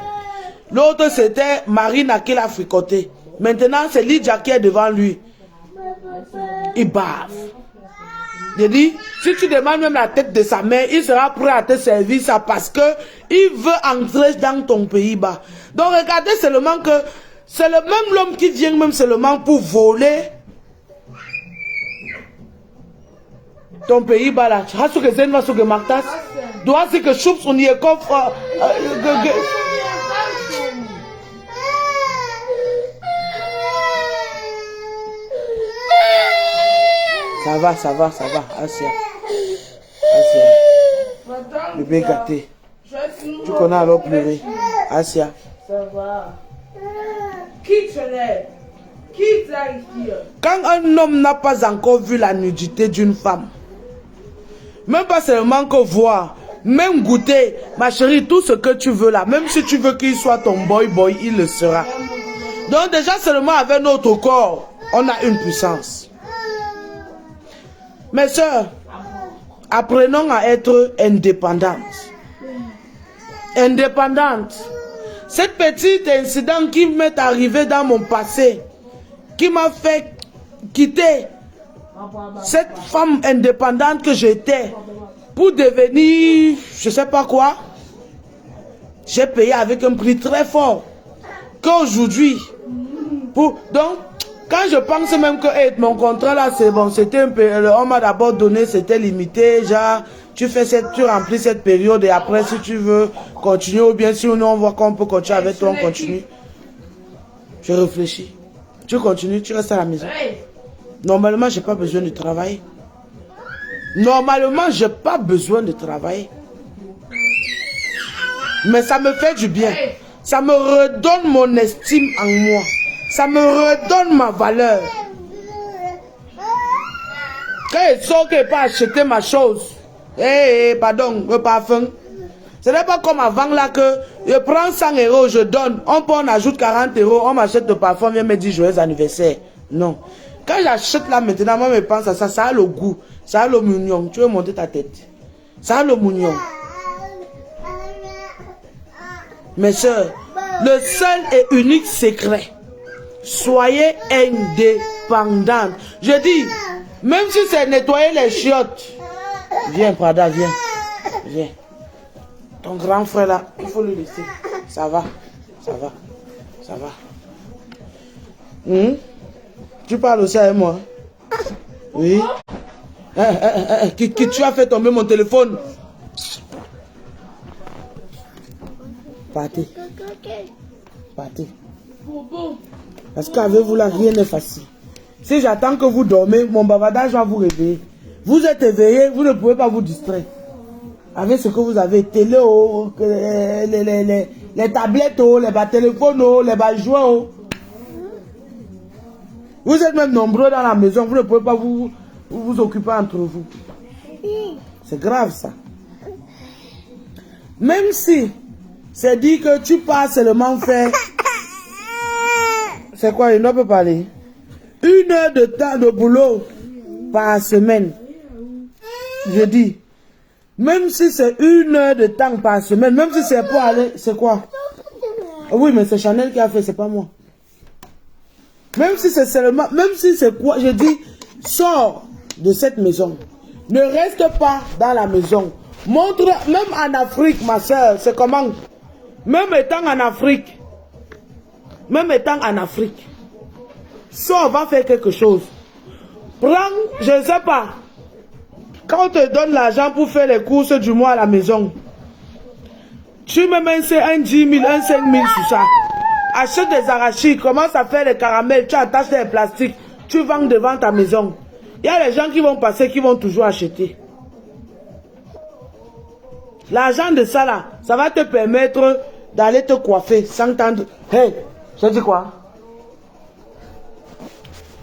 L'autre, c'était Marina qui l'a fricoté. Maintenant, c'est Lydia qui est devant lui. Il bave. Je dis, si tu demandes même la tête de sa mère, il sera prêt à te servir ça parce que il veut entrer dans ton pays-bas. Donc, regardez seulement que c'est le même l'homme qui vient même seulement pour voler ton pays-bas là. Tu as ce que c'est une que Martas. Dois c'est que choups on y est coffre. Ça va, Asia. Bébé gâté. Tu connais alors pleurer. Asia. Ça va. Qui tu es? Qui t'a ici? Quand un homme n'a pas encore vu la nudité d'une femme, même pas seulement que voir, même goûter, ma chérie, tout ce que tu veux là, même si tu veux qu'il soit ton boy, il le sera. Donc déjà seulement avec notre corps, on a une puissance. Mes soeurs, apprenons à être indépendantes. Indépendante. Cette petite incident qui m'est arrivé dans mon passé, qui m'a fait quitter cette femme indépendante que j'étais pour devenir, je sais pas quoi, j'ai payé avec un prix très fort. Qu'aujourd'hui, donc, quand je pense même que mon contrat là, c'est bon, c'était un peu, on m'a d'abord donné, c'était limité, genre, tu remplis cette période et après, si tu veux continuer ou bien si on voit qu'on peut continuer avec toi, on continue. Je réfléchis. Tu continues, tu restes à la maison. Normalement, j'ai pas besoin de travailler. Normalement, j'ai pas besoin de travailler. Mais ça me fait du bien. Ça me redonne mon estime en moi. Ça me redonne ma valeur. Quand il sort que pas acheter ma chose. Pardon, le parfum. Ce n'est pas comme avant là que je prends 100 €, je donne. On ajoute 40 €, on m'achète le parfum, vient me dire joyeux anniversaire. Non. Quand j'achète là maintenant, moi je pense à ça, ça a le goût, ça a le mignon. Tu veux monter ta tête. Ça a le mignon. Mes soeurs, le seul et unique secret, soyez indépendantes. Je dis, même si c'est nettoyer les chiottes. Viens, Prada, viens. Viens. Ton grand frère là, il faut le laisser. Ça va. Tu parles aussi avec moi? Oui. Tu as fait tomber mon téléphone. Partez. Parce qu'avec vous là, rien n'est facile. Si j'attends que vous dormez, mon bavardage va vous réveiller. Vous êtes éveillé, vous ne pouvez pas vous distraire. Avec ce que vous avez, télé, les tablettes, les téléphones, les jouets. Vous êtes même nombreux dans la maison, vous ne pouvez pas vous occuper entre vous. C'est grave ça. Même si c'est dit que tu pars seulement faire... C'est quoi, il ne peut parler? 1 heure de temps de boulot par semaine. Je dis, même si c'est 1 heure de temps par semaine, même si c'est pour aller... C'est quoi? Oui, mais c'est Chanel qui a fait, c'est pas moi. Même si c'est seulement... Même si c'est quoi? Je dis, sors de cette maison. Ne reste pas dans la maison. Montre, même en Afrique, ma soeur, c'est comment? Même étant en Afrique, sors, va faire quelque chose. Prends, je ne sais pas, quand on te donne l'argent pour faire les courses du mois à la maison, tu me mets un 10 000, un 5 000 sur ça. Achète des arachides, commence à faire les caramels, tu attaches des plastiques, tu vends devant ta maison. Il y a les gens qui vont passer, qui vont toujours acheter. L'argent de ça là, ça va te permettre d'aller te coiffer sans tendre. Hey, je dis quoi?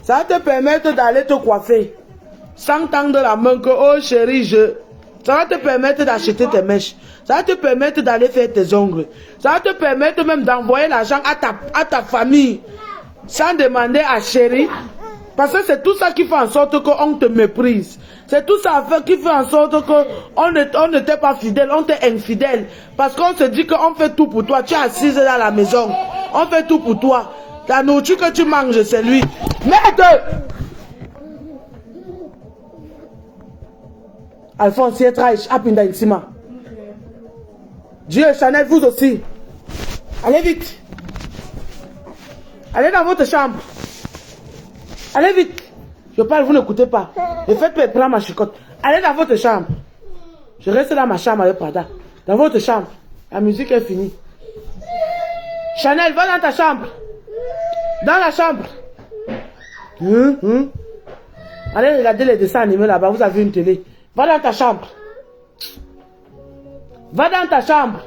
Ça va te permettre d'aller te coiffer sans tendre la main que oh chérie, ça va te permettre d'acheter tes mèches. Ça va te permettre d'aller faire tes ongles. Ça va te permettre même d'envoyer l'argent à ta famille sans demander à chérie. Parce que c'est tout ça qui fait en sorte qu'on te méprise. C'est tout ça qui fait en sorte qu'on ne t'est pas fidèle, on t'est infidèle. Parce qu'on se dit qu'on fait tout pour toi. Tu es assise dans la maison. On fait tout pour toi. La nourriture que tu manges, c'est lui. Merde! Alphonse, c'est très apinda ici. Dieu, Chanel, vous aussi. Allez vite. Allez dans votre chambre. Allez vite. Je parle, vous n'écoutez pas. Ne faites pas prendre ma chicotte. Allez dans votre chambre. Je reste dans ma chambre avec Prada. Dans votre chambre. La musique est finie. Chanel, va dans ta chambre. Dans la chambre. Allez regarder les dessins animés là-bas. Vous avez une télé. Va dans ta chambre. Va dans ta chambre.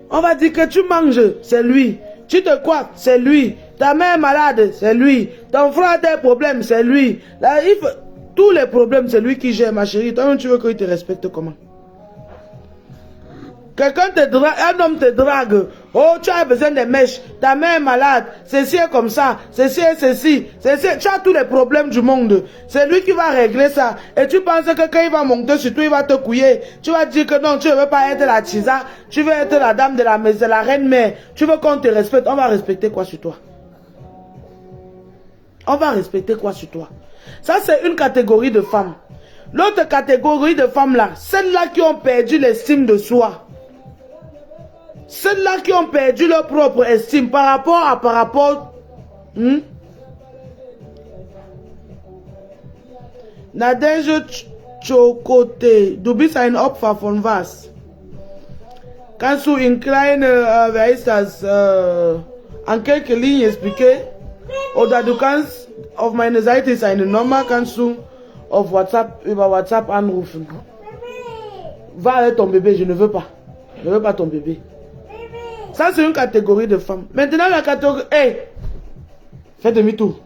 On va dire que tu manges, c'est lui. Tu te coiffes, c'est lui. Ta mère est malade, c'est lui. Ton frère a des problèmes, c'est lui. Là, tous les problèmes, c'est lui qui gère, ma chérie. Toi-même, tu veux qu'il te respecte comment? Quelqu'un te drague, un homme te drague. Oh, tu as besoin de mèches. Ta mère est malade. Ceci est comme ça. Ceci est ceci. Tu as tous les problèmes du monde. C'est lui qui va régler ça. Et tu penses que quand il va monter sur toi, il va te couiller. Tu vas dire que non, tu ne veux pas être la tisa. Tu veux être la dame de la maison, la reine mère. Tu veux qu'on te respecte. On va respecter quoi sur toi? On va respecter quoi sur toi? Ça, c'est une catégorie de femmes. L'autre catégorie de femmes là, celles-là qui ont perdu l'estime de soi. Ceux-là qui ont perdu leur propre estime par rapport. Nadège Chocoté. Du bist ein Opfer von was? Kannst du in kleine, wer ist das, an quelques Linien expliquer? Oder du kannst, auf meiner Seite ist eine Nummer, kannst du auf WhatsApp, über WhatsApp anrufen. Va avec ton bébé, je ne veux pas. Je ne veux pas ton bébé. Ça, c'est une catégorie de femmes. Maintenant, la catégorie... Hey! Fais demi-tour.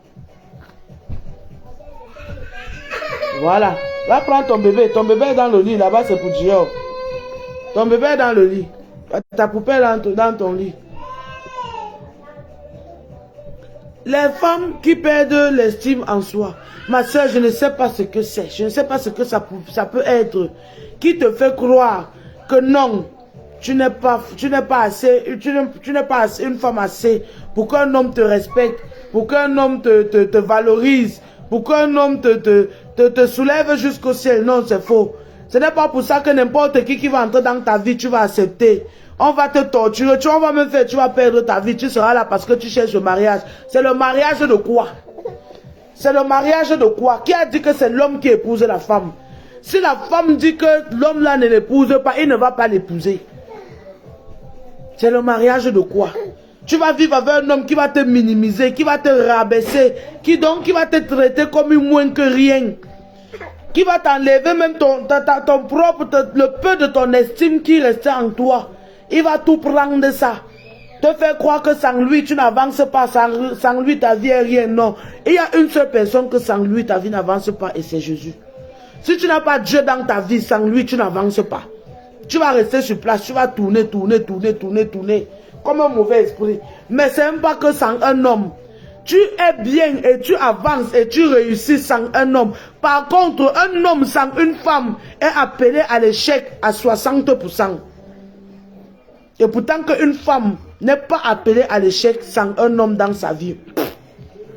Voilà. Va prendre ton bébé. Ton bébé est dans le lit. Là-bas, c'est pour Dior. Ton bébé est dans le lit. Ta poupée est dans ton lit. Les femmes qui perdent l'estime en soi. Ma soeur, je ne sais pas ce que c'est. Je ne sais pas ce que ça peut être. Qui te fait croire que non... Tu n'es pas assez, une femme assez pour qu'un homme te respecte, pour qu'un homme te valorise, pour qu'un homme te soulève jusqu'au ciel. Non, c'est faux. Ce n'est pas pour ça que n'importe qui va entrer dans ta vie, tu vas accepter. On va te torturer, on va même faire, tu vas perdre ta vie, tu seras là parce que tu cherches le mariage. C'est le mariage de quoi? C'est le mariage de quoi? Qui a dit que c'est l'homme qui épouse la femme? Si la femme dit que l'homme là ne l'épouse pas, il ne va pas l'épouser. C'est le mariage de quoi? Tu vas vivre avec un homme qui va te minimiser, qui va te rabaisser, qui va te traiter comme une moins que rien. Qui va t'enlever même le peu de ton estime qui restait en toi. Il va tout prendre de ça. Te faire croire que sans lui tu n'avances pas, sans lui ta vie est rien. Non. Il y a une seule personne que sans lui ta vie n'avance pas et c'est Jésus. Si tu n'as pas Dieu dans ta vie, sans lui, tu n'avances pas. Tu vas rester sur place, tu vas tourner, comme un mauvais esprit. Mais c'est même pas que sans un homme. Tu es bien et tu avances et tu réussis sans un homme. Par contre, un homme sans une femme est appelé à l'échec à 60%. Et pourtant qu'une femme n'est pas appelée à l'échec sans un homme dans sa vie.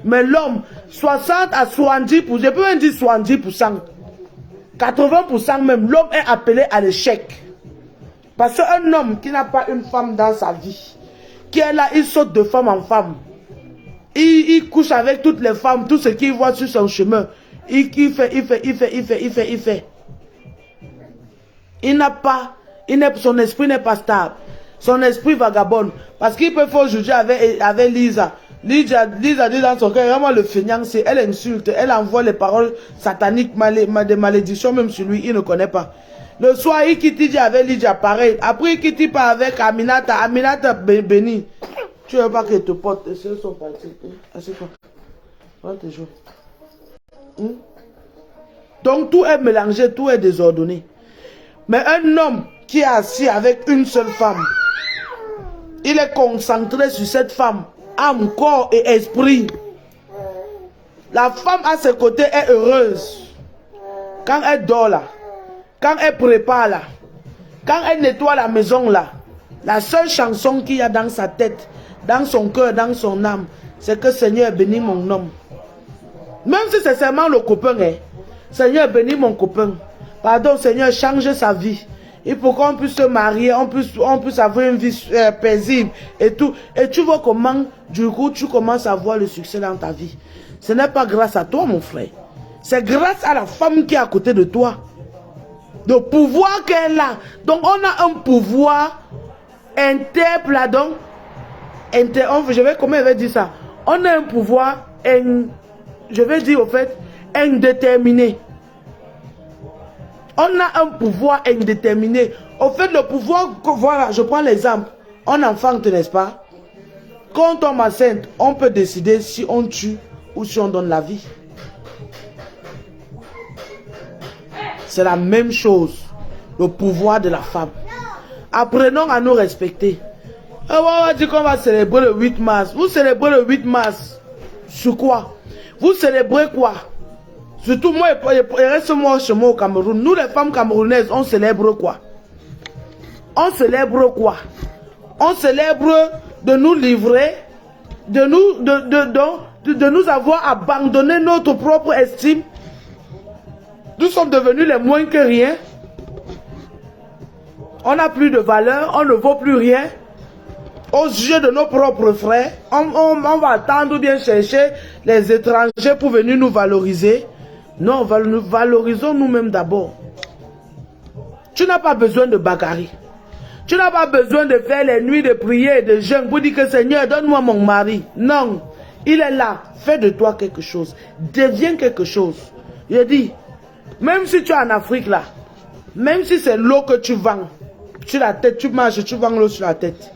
Mais l'homme, 60 à 70%, je peux même dire 70%, 80% même, l'homme est appelé à l'échec. Parce qu'un homme qui n'a pas une femme dans sa vie, qui est là, il saute de femme en femme. Il couche avec toutes les femmes, tout ce qu'il voit sur son chemin. Il fait. Son esprit n'est pas stable. Son esprit vagabonde. Parce qu'il peut faire aujourd'hui avec Lisa. Lisa dit dans son cœur, vraiment le feignant, elle insulte, elle envoie les paroles sataniques, des malédictions même sur lui, il ne connaît pas. Le soir, il quitte dit avec Lydia, pareil. Après, il quitte pas avec Aminata. Aminata béni. Tu veux pas que te porte. Tes soeurs sont partis. Assieds-toi. Voilà tes jours. Donc, tout est mélangé, tout est désordonné. Mais un homme qui est assis avec une seule femme, il est concentré sur cette femme, âme, corps et esprit. La femme à ses côtés est heureuse. Quand elle dort là, quand elle prépare là, quand elle nettoie la maison là, la seule chanson qu'il y a dans sa tête, dans son cœur, dans son âme, c'est que Seigneur bénis mon homme. Même si c'est seulement le copain, hein. Seigneur bénis mon copain. Pardon, Seigneur, change sa vie. Il faut qu'on puisse se marier, on puisse avoir une vie paisible et tout. Et tu vois comment, du coup, tu commences à voir le succès dans ta vie. Ce n'est pas grâce à toi, mon frère. C'est grâce à la femme qui est à côté de toi. Le pouvoir qu'elle a. Donc, on a un pouvoir comment je vais dire ça? On a un pouvoir, je vais dire au fait, indéterminé. On a un pouvoir indéterminé. Au fait, le pouvoir, voilà, je prends l'exemple. On enfante, n'est-ce pas? Quand on tombe enceinte, on peut décider si on tue ou si on donne la vie. C'est la même chose. Le pouvoir de la femme. Apprenons à nous respecter. On va dire qu'on va célébrer le 8 mars. Vous célébrez le 8 mars. Sur quoi? Vous célébrez quoi? Surtout moi, il reste moi chez moi au Cameroun. Nous les femmes camerounaises, on célèbre quoi? On célèbre quoi? On célèbre de nous livrer, de nous avoir abandonné notre propre estime. Nous sommes devenus les moins que rien. On n'a plus de valeur, on ne vaut plus rien. Aux yeux de nos propres frères, on va attendre ou bien chercher les étrangers pour venir nous valoriser. Non, nous valorisons nous-mêmes d'abord. Tu n'as pas besoin de bagarrer. Tu n'as pas besoin de faire les nuits de prière et de jeûne pour dire que Seigneur, donne-moi mon mari. Non, il est là. Fais de toi quelque chose. Deviens quelque chose. Je dis, même si tu es en Afrique là, même si c'est l'eau que tu vends, sur la tête, tu marches, tu vends l'eau sur la tête.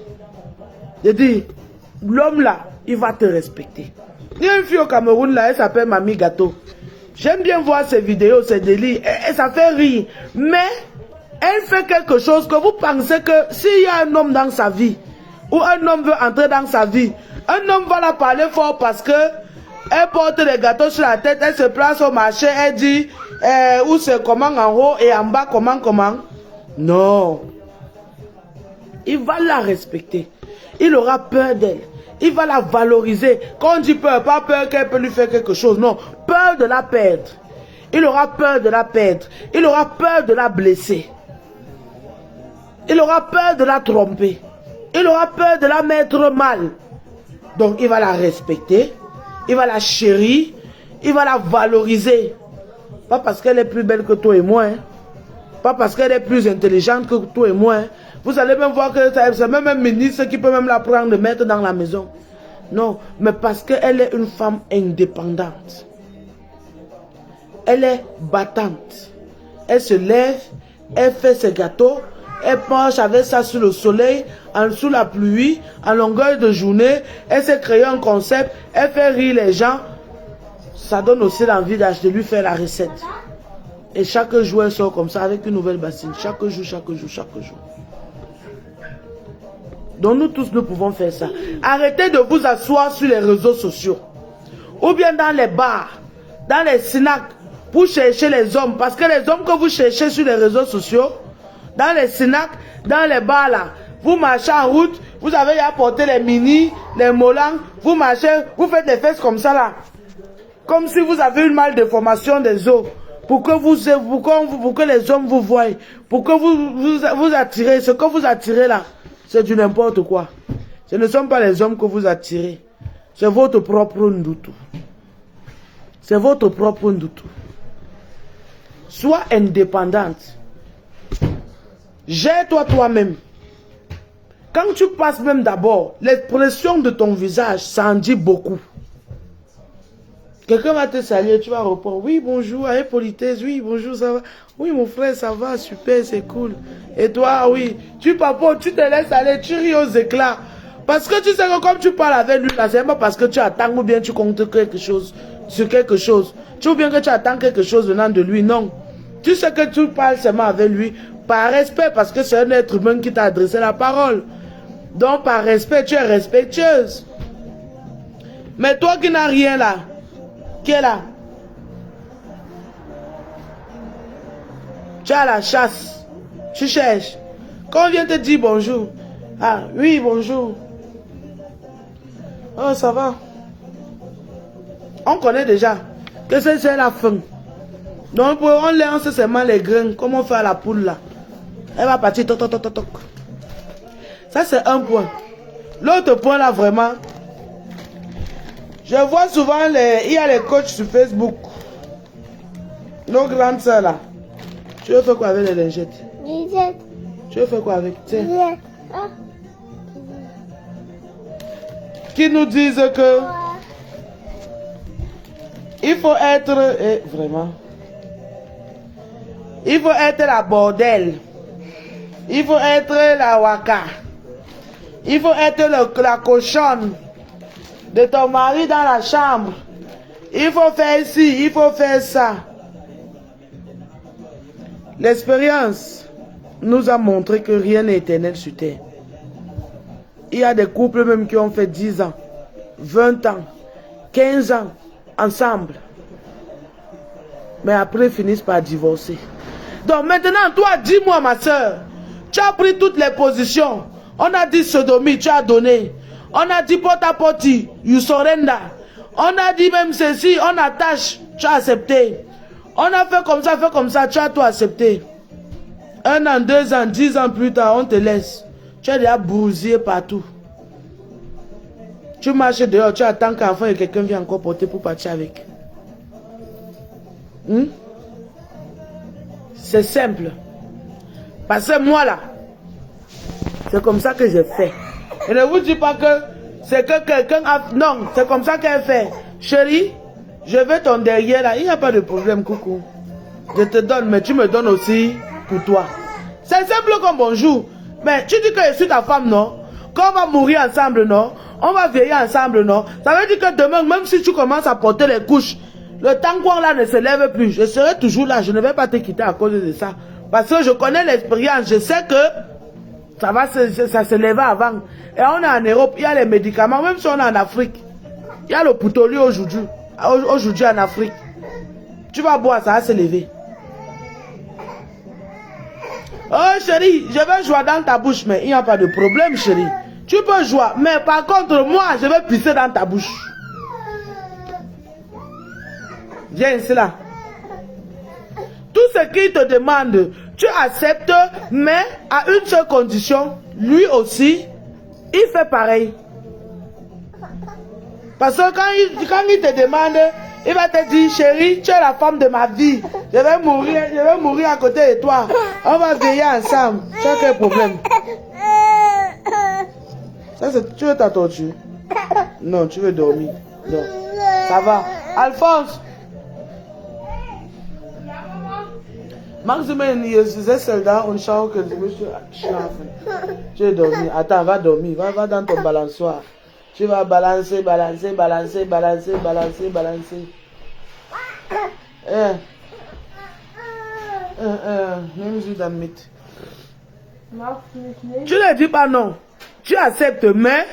Je dis, l'homme là, il va te respecter. Il y a une fille au Cameroun là, elle s'appelle Mamie Gâteau. J'aime bien voir ses vidéos, ses délits, et ça fait rire. Mais, elle fait quelque chose que vous pensez que s'il y a un homme dans sa vie, ou un homme veut entrer dans sa vie, un homme va la parler fort parce que elle porte des gâteaux sur la tête, elle se place au marché, elle dit, où c'est comment en haut et en bas, comment. Non. Il va la respecter. Il aura peur d'elle. Il va la valoriser. Quand on dit peur, pas peur qu'elle peut lui faire quelque chose. Non, peur de la perdre. Il aura peur de la perdre. Il aura peur de la blesser. Il aura peur de la tromper. Il aura peur de la mettre mal. Donc il va la respecter. Il va la chérir. Il va la valoriser. Pas parce qu'elle est plus belle que toi et moi. Hein. Pas parce qu'elle est plus intelligente que toi et moi. Hein. Vous allez même voir que c'est même un ministre qui peut même la prendre et mettre dans la maison. Non, mais parce qu'elle est une femme indépendante. Elle est battante. Elle se lève, elle fait ses gâteaux, elle marche avec ça sous le soleil, sous la pluie, en longueur de journée. Elle s'est créé un concept, elle fait rire les gens. Ça donne aussi l'envie de lui faire la recette. Et chaque jour, elle sort comme ça avec une nouvelle bassine. Chaque jour, chaque jour, chaque jour. Donc nous tous, nous pouvons faire ça. Arrêtez de vous asseoir sur les réseaux sociaux. Ou bien dans les bars, dans les snacks, pour chercher les hommes. Parce que les hommes que vous cherchez sur les réseaux sociaux, dans les snacks, dans les bars là, vous marchez en route, vous avez apporté les mini, les molans, vous marchez, vous faites des fesses comme ça là. Comme si vous avez une maldeformation des os. Pour que les hommes vous voient. Pour que vous attirez. Ce que vous attirez là, c'est du n'importe quoi. Ce ne sont pas les hommes que vous attirez. C'est votre propre ndoutou. C'est votre propre ndoutou. Sois indépendante. Gère-toi toi-même. Quand tu passes même d'abord, l'expression de ton visage, ça en dit beaucoup. Quelqu'un va te saluer, tu vas répondre, oui, bonjour, avec politesse, oui, bonjour, ça va. Oui, mon frère, ça va, super, c'est cool. Et toi, oui, tu papotes, tu te laisses aller, tu ris aux éclats. Parce que tu sais que comme tu parles avec lui, là, c'est pas parce que tu attends ou bien tu comptes quelque chose, sur quelque chose. Ou bien que tu attends quelque chose venant de lui, non. Tu sais que tu parles seulement avec lui par respect, parce que c'est un être humain qui t'a adressé la parole. Donc, par respect, tu es respectueuse. Mais toi qui n'as rien là, qui est là? Tu as la chasse. Tu cherches. Quand on vient te dire bonjour. Ah, oui, bonjour. Oh, ça va. On connaît déjà que c'est la fin. Donc, on lance seulement les grains, comme on fait à la poule là. Elle va partir, toc, toc, toc, toc, toc. Ça, c'est un point. L'autre point là, vraiment. Je vois souvent, il y a les coachs sur Facebook. Nos grandes soeurs là. Tu veux faire quoi avec les lingettes? Tu veux faire quoi avec? Tiens. Qui nous disent que il faut être vraiment. Il faut être la bordel. Il faut être la waka. Il faut être la cochonne de ton mari dans la chambre. Il faut faire ci, il faut faire ça. L'expérience nous a montré que rien n'est éternel sur terre. Il y a des couples même qui ont fait 10 ans, 20 ans, 15 ans ensemble. Mais après, ils finissent par divorcer. Donc maintenant, toi, dis-moi, ma soeur, tu as pris toutes les positions. On a dit sodomie, tu as donné. On a dit porte à porte, you surrender. On a dit même ceci, on attache, tu as accepté. On a fait comme ça, tu as tout accepté. 1 an, 2 ans, 10 ans plus tard, on te laisse. Tu es déjà bousillé partout. Tu marches dehors, tu attends qu'enfin et quelqu'un vienne encore porter pour partir avec. C'est simple. Parce que moi là, c'est comme ça que j'ai fait. Et ne vous dis pas que c'est que quelqu'un a... Non, c'est comme ça qu'elle fait. Chérie, je veux ton derrière là. Il n'y a pas de problème, coucou. Je te donne, mais tu me donnes aussi pour toi. C'est simple comme bonjour. Mais tu dis que je suis ta femme, non? Quand on va mourir ensemble, non? On va vieillir ensemble, non? Ça veut dire que demain, même si tu commences à porter les couches, le tankouan là ne se lève plus. Je serai toujours là. Je ne vais pas te quitter à cause de ça. Parce que je connais l'expérience. Je sais que ça se lève avant. Et on est en Europe, il y a les médicaments. Même si on est en Afrique, il y a le poutolio aujourd'hui. Aujourd'hui en Afrique. Tu vas boire, ça va se lever. Oh chérie, je vais jouer dans ta bouche, mais il n'y a pas de problème, chérie. Tu peux jouer, mais par contre, moi, je vais pisser dans ta bouche. Viens ici là. Tout ce qu'il te demande, tu acceptes, mais à une seule condition, lui aussi, il fait pareil. Parce que quand il te demande, il va te dire, chérie, tu es la femme de ma vie. Je vais mourir à côté de toi. On va veiller ensemble. Tu as quel problème? Ça, tu veux ta torture? Non, tu veux dormir. Non. Ça va. Alphonse. Maximum, c'est celle-là, on chante que monsieur schlafen. Tu veux dormir. Attends, va dormir. Va dans ton balançoire. Tu vas balancer, balancer, balancer, balancer, balancer, balancer. Même d'admettre. Mach mich nicht. Tu ne dis pas non. Tu acceptes, mais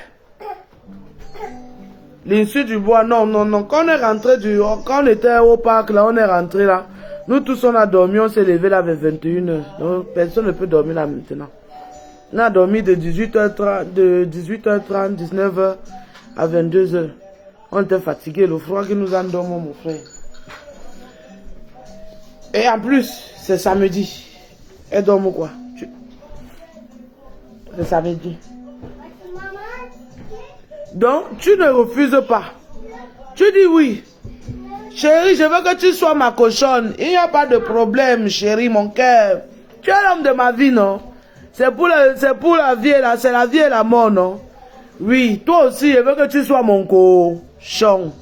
l'insulte du bois, non, non, non. Quand on est rentré quand on était au parc, là, on est rentré là. Nous tous, on a dormi, on s'est levé là vers 21h. Donc, personne ne peut dormir là maintenant. On a dormi de 18h30, 19h à 22h. On était fatigués, le froid qui nous a endormi, mon frère. Et en plus, c'est samedi. Et dorme quoi? C'est samedi. Donc, tu ne refuses pas. Tu dis oui. Chérie, je veux que tu sois ma cochonne. Il n'y a pas de problème, chérie, mon cœur. Tu es l'homme de ma vie, non? C'est pour la vie, c'est la vie et la mort, non? Oui, toi aussi, je veux que tu sois mon cochon.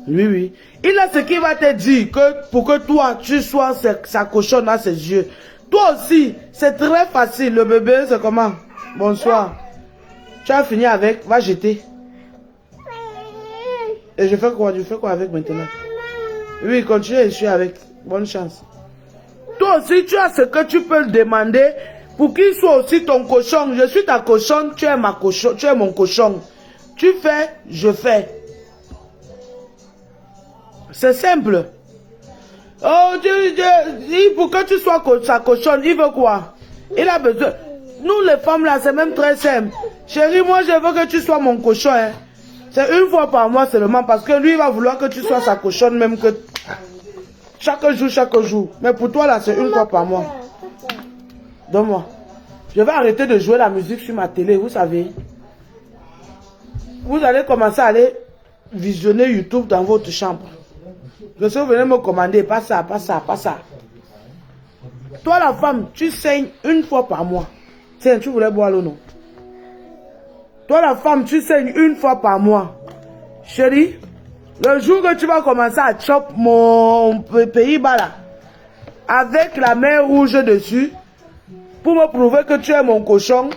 Oui, oui. Il a ce qu'il va te dire que pour que toi, tu sois sa cochonne à ses yeux. Toi aussi, c'est très facile. Le bébé, c'est comment? Bonsoir. Tu as fini avec, va jeter. Et je fais quoi? Je fais quoi avec maintenant? Oui, continue, je suis avec. Bonne chance. Toi aussi, tu as ce que tu peux le demander pour qu'il soit aussi ton cochon. Je suis ta cochonne, tu es ma cochon, tu es mon cochon. Tu fais, je fais. C'est simple. Oh, pour que tu sois sa cochonne, il veut quoi? Il a besoin. Nous, les femmes, là, c'est même très simple. Chérie, moi, je veux que tu sois mon cochon. Hein. C'est une fois par mois seulement parce que lui, il va vouloir que tu sois sa cochonne même que chaque jour. Mais pour toi, là, c'est une fois par mois. Donne-moi. Je vais arrêter de jouer la musique sur ma télé, vous savez. Vous allez commencer à aller visionner YouTube dans votre chambre. Je sais, vous venez me commander, pas ça, pas ça, pas ça. Toi, la femme, tu saignes une fois par mois. Tiens, tu voulais boire l'eau, non? Toi, la femme, tu saignes une fois par mois. Chérie, le jour que tu vas commencer à chop mon Pays-Bas là, avec la mer rouge dessus, pour me prouver que tu es mon cochon,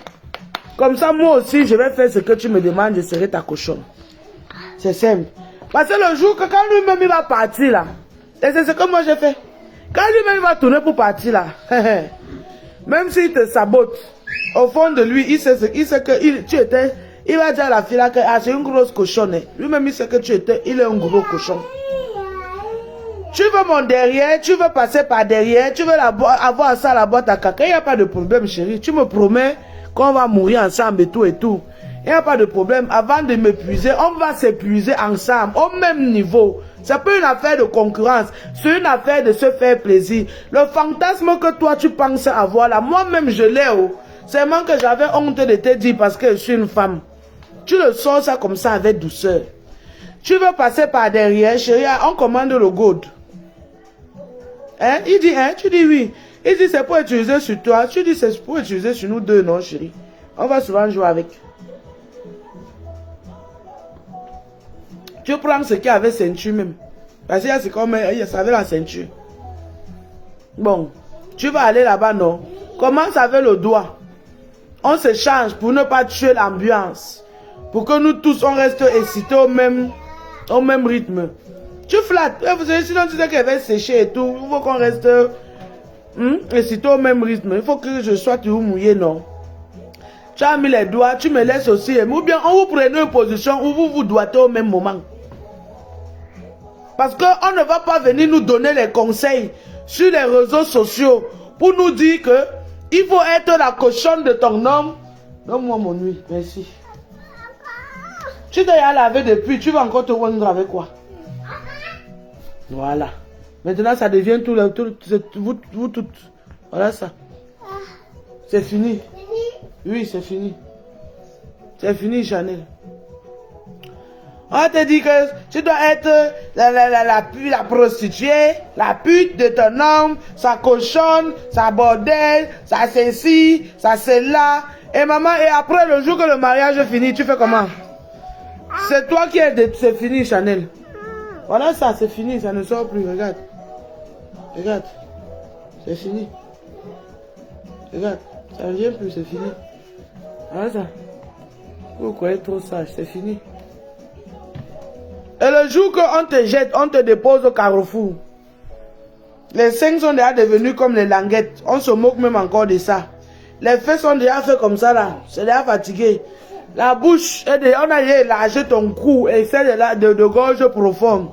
comme ça, moi aussi, je vais faire ce que tu me demandes, je serai ta cochonne. C'est simple. Parce que le jour que quand lui-même il va partir là, et c'est ce que moi j'ai fait. Quand lui-même il va tourner pour partir là, même s'il te sabote, au fond de lui, il sait que tu étais, il va dire à la fille là que c'est une grosse cochonne. Lui-même il sait que tu étais, il est un gros cochon. Tu veux mon derrière, tu veux passer par derrière, tu veux avoir ça à la boîte à caca, il n'y a pas de problème chérie. Tu me promets qu'on va mourir ensemble et tout et tout. Il n'y a pas de problème. Avant de m'épuiser, on va s'épuiser ensemble, au même niveau. C'est pas une affaire de concurrence. C'est une affaire de se faire plaisir. Le fantasme que toi, tu penses avoir là, moi-même, je l'ai. C'est seulement que j'avais honte de te dire parce que je suis une femme. Tu le sors ça comme ça avec douceur. Tu veux passer par derrière, chérie, on commande le gold. Hein? Il dit, hein? Tu dis oui. Il dit, c'est pour utiliser sur toi. Tu dis, c'est pour utiliser sur nous deux, non, chérie? On va souvent jouer avec. Tu prends ce qui avait ceinture même. Parce que c'est comme il savait la ceinture. Bon, tu vas aller là-bas, non? Commence avec le doigt. On se change pour ne pas tuer l'ambiance. Pour que nous tous, on reste excités au même rythme. Tu flattes. Vous savez, sinon tu sais qu'elle va sécher et tout. Il faut qu'on reste excités au même rythme. Il faut que je sois toujours mouillé, non? Tu as mis les doigts, tu me laisses aussi. Ou bien, on vous prenez une position où vous vous doigtez au même moment. Parce qu'on ne va pas venir nous donner les conseils sur les réseaux sociaux pour nous dire que il faut être la cochonne de ton homme. Donne-moi mon nuit, merci. Tu t'es lavé depuis, tu vas encore te rendre avec quoi? Voilà. Maintenant, ça devient vous toutes. Voilà ça. C'est fini. Oui, c'est fini. C'est fini, Chanel. On te dit que tu dois être la prostituée, la pute de ton homme, sa cochonne, sa bordel, sa ceci, sa celle-là. Et maman, et après le jour que le mariage est fini, tu fais comment? C'est toi qui es... C'est fini, Chanel. Voilà ça, c'est fini, ça ne sort plus, regarde. Regarde. C'est fini. Regarde, ça ne vient plus, c'est fini. Voilà ça. Vous croyez trop sage, c'est fini. Et le jour qu'on te jette, on te dépose au carrefour. Les seins sont déjà devenus comme les languettes. On se moque même encore de ça. Les fesses sont déjà faits comme ça là. C'est déjà fatigué. La bouche, on a élargi ton cou et c'est de gorge profonde.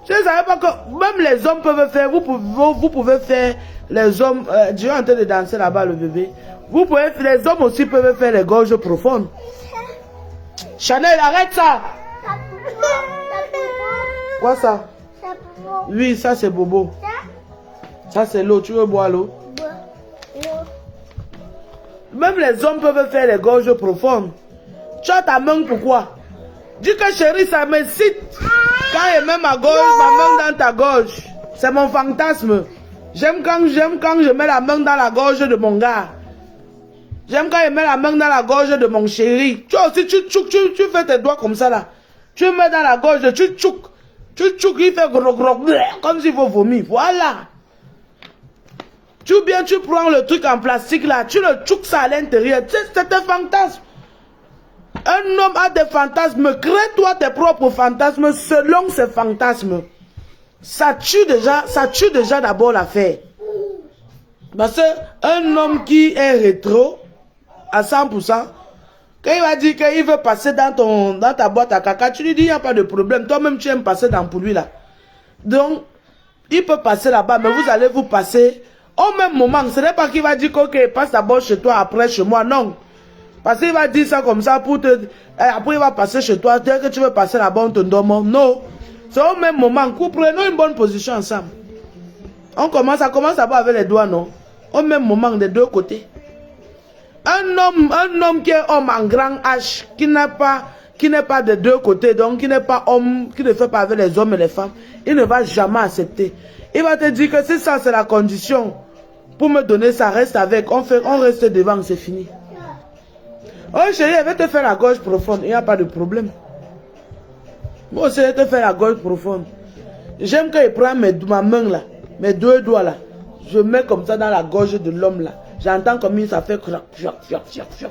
Je ne savais pas que même les hommes peuvent faire. Vous pouvez faire les hommes. Dieu est en train de danser là-bas le bébé. Les hommes aussi peuvent faire les gorges profondes. Chanel, arrête ça. Quoi ça? Oui, ça c'est Bobo. Ça c'est l'eau. Tu veux boire l'eau? Même les hommes peuvent faire les gorges profondes. Tu as ta main pourquoi? Dis que chérie, ça m'excite. Quand je mets ma main dans ta gorge. C'est mon fantasme. J'aime quand je mets la main dans la gorge de mon gars. J'aime quand je mets la main dans la gorge de mon chéri. Tu aussi, tu fais tes doigts comme ça là. Tu mets dans la gorge, tu tchouk. Tu tchouk, il fait gros gros, comme s'il faut vomir. Voilà. Tu prends le truc en plastique là, tu le tchouk ça à l'intérieur. C'est un fantasme. Un homme a des fantasmes. Crée-toi tes propres fantasmes selon ses fantasmes. Ça tue déjà d'abord l'affaire. Parce qu'un homme qui est rétro à 100%, quand il va dire qu'il veut passer dans ta boîte à caca, tu lui dis il n'y a pas de problème. Toi-même tu aimes passer dans pour lui là. Donc, il peut passer là-bas, mais vous allez vous passer au même moment. Ce n'est pas qu'il va dire qu'il passe d'abord chez toi, après chez moi. Non. Parce qu'il va dire ça comme ça pour te... Après il va passer chez toi. Dès que tu veux passer là-bas, on te donne. Non. C'est au même moment. Prenons une bonne position ensemble. Ça commence d'abord avec les doigts, non? Au même moment, des deux côtés. Un homme qui est homme en grand H, qui n'est pas des deux côtés, donc qui n'est pas homme, qui ne fait pas avec les hommes et les femmes, il ne va jamais accepter. Il va te dire que si ça c'est la condition pour me donner ça, reste avec, on reste devant, c'est fini. Oh chérie, elle va te faire la gorge profonde, il n'y a pas de problème. Moi aussi, je vais te faire la gorge profonde. J'aime quand il prend ma main là, mes deux doigts là, je mets comme ça dans la gorge de l'homme là. J'entends comme ça fait crac, crac, crac, crac, crac.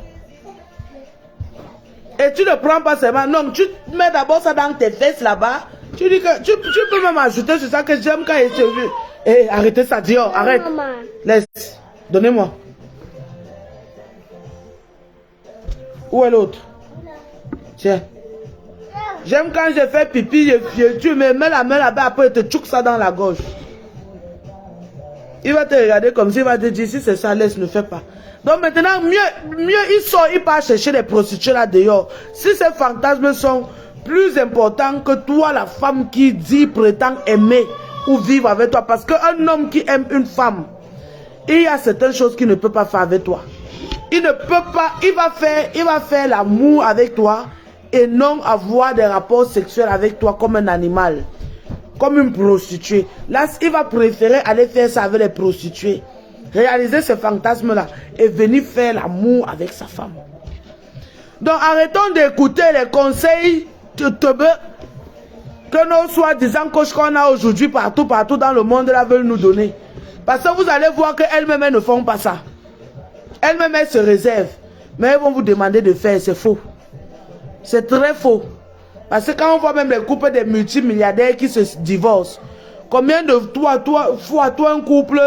Et tu ne prends pas seulement, non, tu mets d'abord ça dans tes fesses là-bas. Tu dis que tu peux même ajouter sur ça que j'aime quand il se veut. Eh, arrêtez ça, Dior, arrête. Laisse, donnez-moi. Où est l'autre? Tiens. J'aime quand je fais pipi, tu me mets la main là-bas, après tu te tchouk ça dans la gorge. Il va te regarder comme s'il va te dire, si c'est ça, laisse, ne fais pas. Donc maintenant, mieux il sort, il part chercher les prostituées là dehors. Si ces fantasmes sont plus importants que toi, la femme qui dit, prétend aimer ou vivre avec toi. Parce qu'un homme qui aime une femme, il y a certaines choses qu'il ne peut pas faire avec toi. Il ne peut pas, il va faire l'amour avec toi et non avoir des rapports sexuels avec toi comme un animal, comme une prostituée. Là, il va préférer aller faire ça avec les prostituées, réaliser ce fantasme-là et venir faire l'amour avec sa femme. Donc, arrêtons d'écouter les conseils que nos soi-disant coachs qu'on a aujourd'hui partout dans le monde là veulent nous donner. Parce que vous allez voir qu'elles-mêmes elles ne font pas ça. Elles-mêmes elles se réservent. Mais elles vont vous demander de faire, c'est faux. C'est très faux. Parce que quand on voit même les couples des multimilliardaires qui se divorcent, combien de fois un couple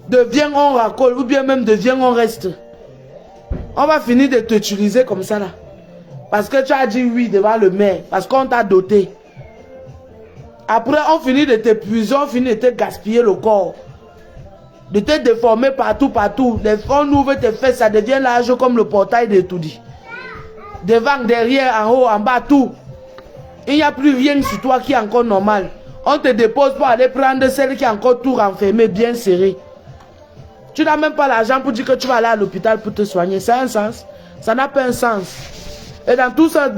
devient on racole ou bien même devient on reste. On va finir de t'utiliser comme ça là. Parce que tu as dit oui devant le maire. Parce qu'on t'a doté. Après on finit de t'épuiser, on finit de te gaspiller le corps. De te déformer partout. On ouvre tes fesses, ça devient large comme le portail de Toudi. Devant, derrière, en haut, en bas, tout. Il n'y a plus rien sur toi qui est encore normal. On te dépose pour aller prendre celle qui est encore tout renfermée, bien serrée. Tu n'as même pas l'argent pour dire que tu vas aller à l'hôpital pour te soigner. Ça a un sens? Ça n'a pas un sens. Et dans tout ça,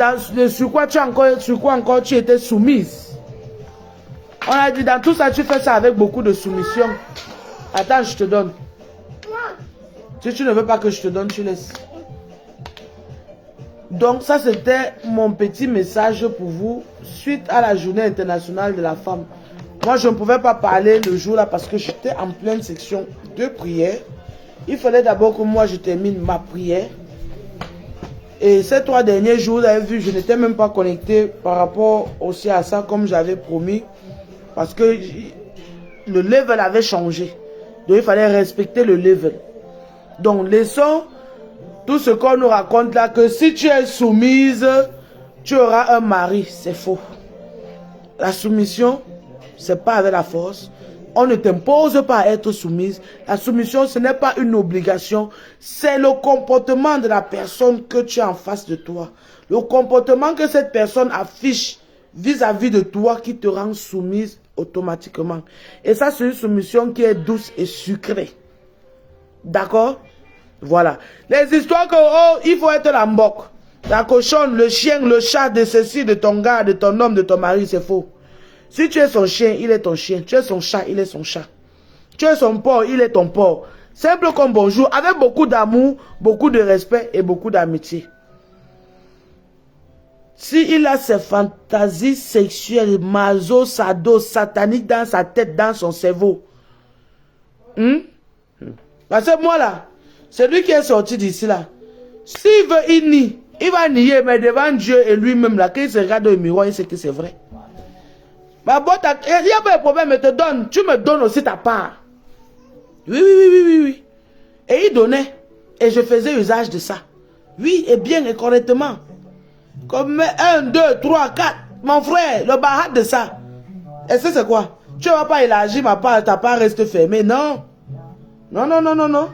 sur quoi encore tu étais soumise? On a dit dans tout ça, tu fais ça avec beaucoup de soumission. Attends, je te donne. Si tu ne veux pas que je te donne, tu laisses. Donc ça c'était mon petit message pour vous suite à la journée internationale de la femme. Moi je ne pouvais pas parler le jour là parce que j'étais en pleine section de prière. Il fallait d'abord que moi je termine ma prière. Et ces 3 derniers jours, vous avez vu, je n'étais même pas connecté par rapport aussi à ça comme j'avais promis. Parce que le level avait changé. Donc il fallait respecter le level. Donc laissons tout ce qu'on nous raconte là, que si tu es soumise, tu auras un mari. C'est faux. La soumission, c'est pas avec la force. On ne t'impose pas à être soumise. La soumission, ce n'est pas une obligation. C'est le comportement de la personne que tu as en face de toi. Le comportement que cette personne affiche vis-à-vis de toi qui te rend soumise automatiquement. Et ça, c'est une soumission qui est douce et sucrée. D'accord? Voilà. Les histoires que, oh, il faut être la mboque, la cochonne, le chien, le chat de ceci, de ton gars, de ton homme, de ton mari, c'est faux. Si tu es son chien, il est ton chien. Tu es son chat, il est son chat. Tu es son porc, il est ton porc. Simple comme bonjour, avec beaucoup d'amour, beaucoup de respect et beaucoup d'amitié. S'il a ses fantasies sexuelles, maso, sado, sataniques dans sa tête, dans son cerveau. Parce que moi là, c'est lui qui est sorti d'ici là. S'il veut, il nie. Il va nier, mais devant Dieu et lui-même là, quand il se regarde au miroir, il sait que c'est vrai. Bah bon, il n'y a pas de problème, mais te donne. Tu me donnes aussi ta part. Oui. Et il donnait. Et je faisais usage de ça. Oui, et bien et correctement. Comme 1, 2, 3, 4. Mon frère, le bahat de ça. Et ça, c'est quoi? Tu ne vas pas élargir ma part, ta part reste fermée. Non. Non.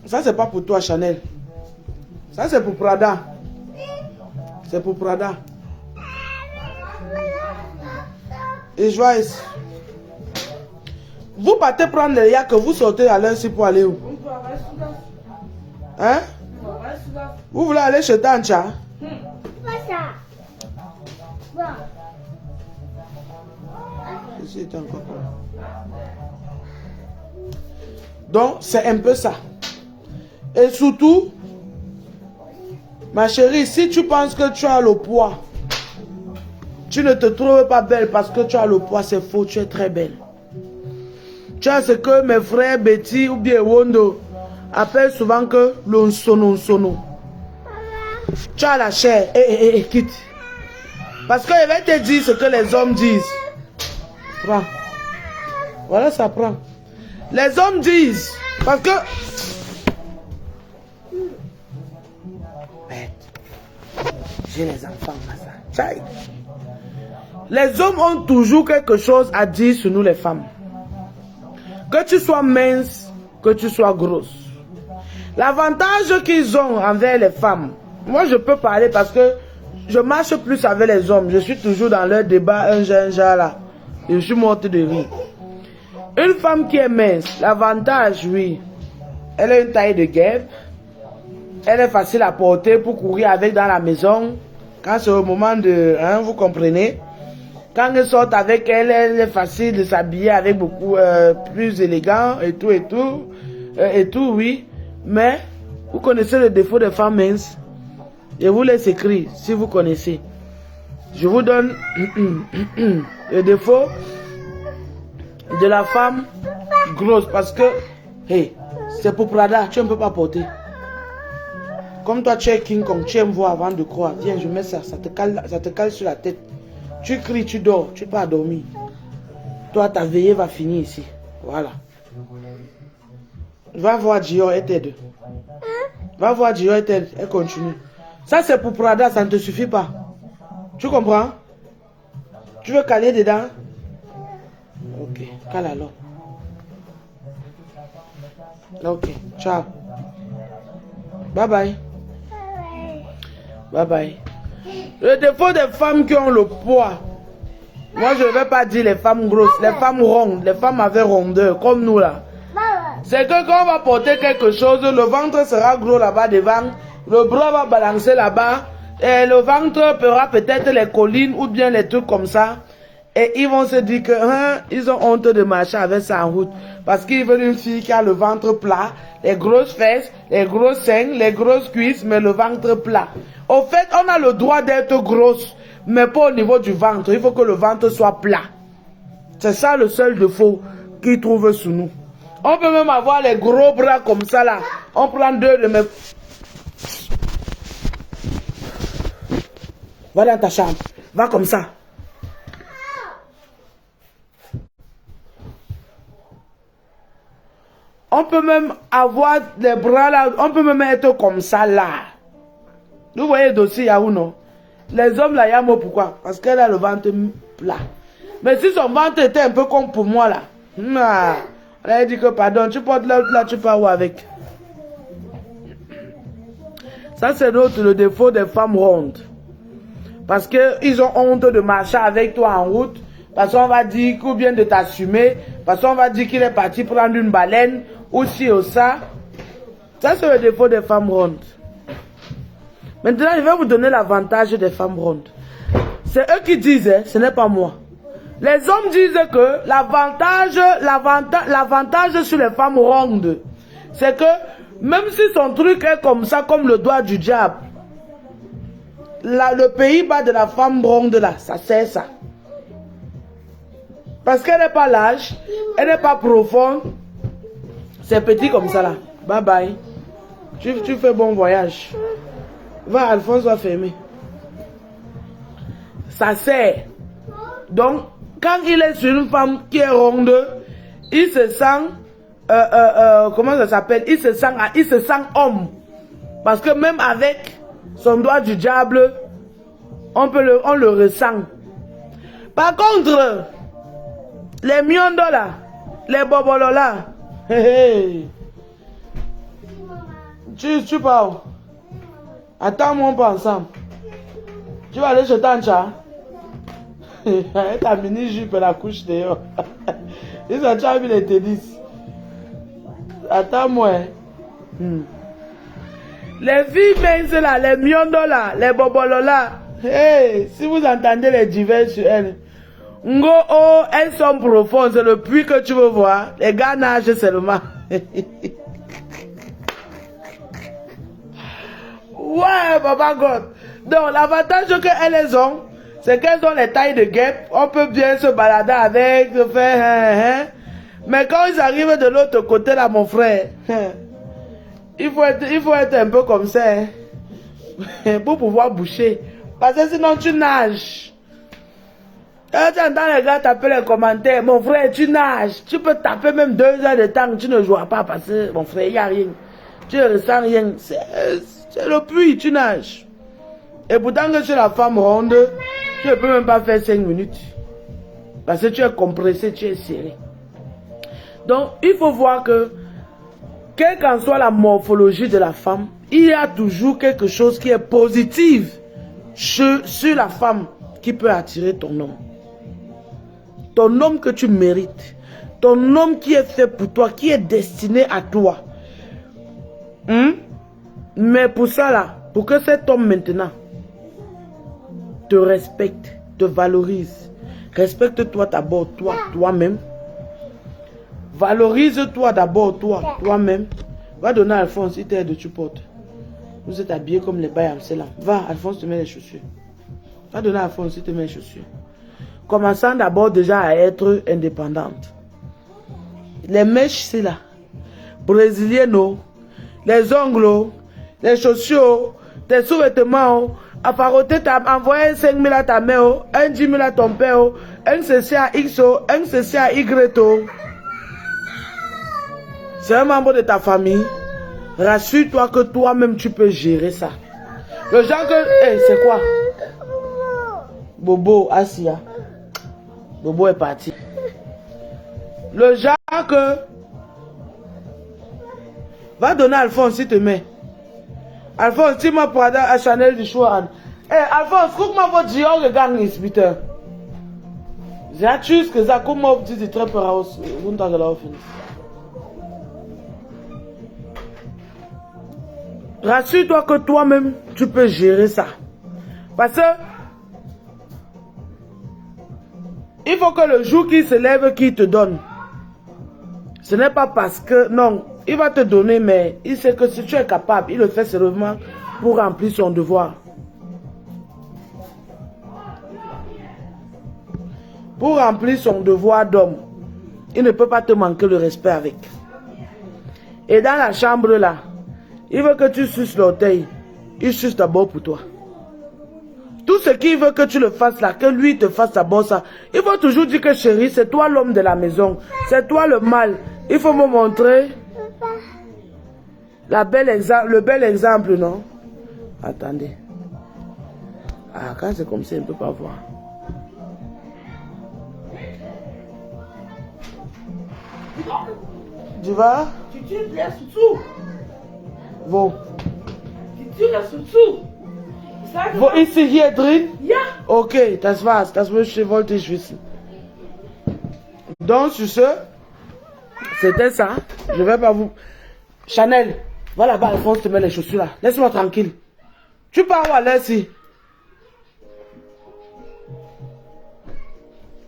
Ça, c'est pas pour toi, Chanel. Ça, c'est pour Prada. C'est pour Prada. Et Joyce. Vous partez prendre les yachts que vous sortez à l'heure-ci pour aller où? Hein? Vous voulez aller chez Tancha? Donc, c'est un peu ça. Et surtout, ma chérie, si tu penses que tu as le poids, tu ne te trouves pas belle parce que tu as le poids, c'est faux, tu es très belle. Tu as ce que mes frères Betty ou bien Wondo appellent souvent que l'onsono. Tu as la chair, quitte. Parce que je vais te dire ce que les hommes disent. Prends. Voilà, ça prend. Les hommes disent, parce que... J'ai les enfants à ça. Les hommes ont toujours quelque chose à dire sur nous les femmes. Que tu sois mince, que tu sois grosse. L'avantage qu'ils ont envers les femmes, moi je peux parler parce que je marche plus avec les hommes. Je suis toujours dans leur débat, un genre là. Je suis morte de rire. Une femme qui est mince, l'avantage, oui, elle a une taille de guêpe. Elle est facile à porter pour courir avec dans la maison. Quand c'est au moment de... Hein, vous comprenez? Quand elle sort avec elle, elle est facile de s'habiller avec beaucoup plus élégant et tout, oui. Mais, vous connaissez le défaut des femmes minces? Je vous laisse écrire, si vous connaissez. Je vous donne le défaut de la femme grosse. Parce que, hey, c'est pour Prada, tu ne peux pas porter. Comme toi, tu es King Kong, tu aimes voir avant de croire. Viens, je mets ça, ça te cale sur la tête. Tu cries, tu dors, tu peux pas dormir. Toi, ta veillée va finir ici. Voilà. Va voir Dior et t'aide. Va voir Dior et t'aide. Elle continue. Ça, c'est pour Prada, ça ne te suffit pas. Tu comprends? Tu veux caler dedans? Ok, cale alors. Ok, ciao. Bye bye. Bye bye. Le défaut des femmes qui ont le poids. Moi, je ne vais pas dire les femmes grosses, les femmes rondes, les femmes avec rondeur, comme nous là. C'est que quand on va porter quelque chose, le ventre sera gros là-bas devant, le bras va balancer là-bas, et le ventre fera peut-être les collines ou bien les trucs comme ça. Et ils vont se dire que ils ont honte de marcher avec ça en route. Parce qu'ils veulent une fille qui a le ventre plat, les grosses fesses, les gros seins, les grosses cuisses, mais le ventre plat. Au fait, on a le droit d'être grosse, mais pas au niveau du ventre. Il faut que le ventre soit plat. C'est ça le seul défaut qu'ils trouvent sous nous. On peut même avoir les gros bras comme ça là. On prend deux de mes... Va dans ta chambre. Va comme ça. On peut même avoir les bras là, on peut même être comme ça là. Vous voyez le dossier, il y a ou non? Les hommes là, il y a mot pourquoi? Parce qu'elle a le ventre plat. Mais si son ventre était un peu comme pour moi là, elle a dit que pardon, tu portes l'autre là, tu pars où avec? Ça c'est le défaut des femmes rondes. Parce qu'ils ont honte de marcher avec toi en route. Parce qu'on va dire ou bien de t'assumer. Parce qu'on va dire qu'il est parti prendre une baleine. Ou ci ou ça. Ça c'est le défaut des femmes rondes. Maintenant, je vais vous donner l'avantage des femmes rondes. C'est eux qui disent, ce n'est pas moi. Les hommes disent que l'avantage sur les femmes rondes, c'est que même si son truc est comme ça, comme le doigt du diable, là, le Pays-Bas de la femme ronde là, ça c'est ça. Parce qu'elle n'est pas large, elle n'est pas profonde, c'est petit comme ça là. Bye bye. Tu fais bon voyage. Va, Alphonse va fermer. Ça sert. Donc, quand il est sur une femme qui est ronde, il se sent, comment ça s'appelle? Il se sent homme. Parce que même avec son doigt du diable, on le ressent. Par contre, les miondos là, les bobolos là, tu parles. Attends-moi, on part ensemble. Tu vas aller chez Tancha. Ta mini-jupe et la couche dehors. Ils ont déjà vu les tennis. Attends-moi. Les filles minces là, les miondos là, les bobolos là. Hey, si vous entendez les divers sur elles. Ngo, oh, elles sont profondes. C'est le puits que tu veux voir. Les gars nagent seulement. Ouais, Papa God. Donc, l'avantage qu'elles ont, c'est qu'elles ont les tailles de guêpes. On peut bien se balader avec, se faire. Mais quand ils arrivent de l'autre côté, là, mon frère, il faut être un peu comme ça pour pouvoir boucher. Parce que sinon, tu nages. Quand tu entends les gars taper les commentaires, mon frère, tu nages. Tu peux taper même 2 heures de temps, tu ne joues pas parce que, mon frère, il n'y a rien. Tu ne ressens rien. C'est le puits, tu nages. Et pourtant que tu es la femme ronde, tu ne peux même pas faire 5 minutes. Parce que tu es compressé, tu es serré. Donc, il faut voir que, quelle qu'en soit la morphologie de la femme, il y a toujours quelque chose qui est positif sur la femme qui peut attirer ton homme. Ton homme que tu mérites. Ton homme qui est fait pour toi, qui est destiné à toi. Mais pour ça là, pour que cet homme maintenant te respecte, te valorise, respecte-toi d'abord toi-même. Valorise-toi d'abord toi-même. Va donner à Alphonse, il t'aide, tu portes. Vous êtes habillés comme les bails là. Va, Alphonse te met les chaussures. Va donner à Alphonse, il te met les chaussures. Commençant d'abord déjà à être indépendante. Les mèches, c'est là. Brésiliennes, les ongles, les chaussures, tes sous-vêtements, à paroter, envoyer 5 000 à ta mère, un 10 000 à ton père, un CC à X, un CC à Y. C'est un membre de ta famille. Rassure-toi que toi-même tu peux gérer ça. Le genre que... Hey, c'est quoi? Bobo, Asia. Bobo est parti. Le genre que... Va donner à Alphonse s'il te met. Alphonse, tu m'as parlé à Chanel du choix. Hey, Alphonse, guck-moi votre Dior gegangen ist, bitte. Sie hat tschüss gesagt, guck mal, ob sie die Treppe runtergelaufen ist. Rassure-toi que toi-même, tu peux gérer ça. Parce que il faut que le jour qui se lève, qu'il te donne. Ce n'est pas parce que, non, il va te donner, mais il sait que si tu es capable, il le fait seulement pour remplir son devoir. Pour remplir son devoir d'homme. Il ne peut pas te manquer le respect avec. Et dans la chambre là, il veut que tu suces l'orteil. Il suce d'abord pour toi. Tout ce qu'il veut que tu le fasses là, que lui te fasse d'abord ça. Il faut toujours dire que chérie, c'est toi l'homme de la maison. C'est toi le mâle. Il faut me montrer Le bel exemple, non? Attendez. Ah, quand c'est comme ça, on ne peut pas voir. Tu vas? Tu laisses tout. Bon. Tu laisses tout. Wo ist sie hier drin? Ja. Okay, das war's. Das wollte ich wissen. Donc, sur ce, c'était ça. Je vais pas vous... Chanel, va là-bas, Alphonse te met les chaussures là. Laisse-moi tranquille. Tu pars où aller ici?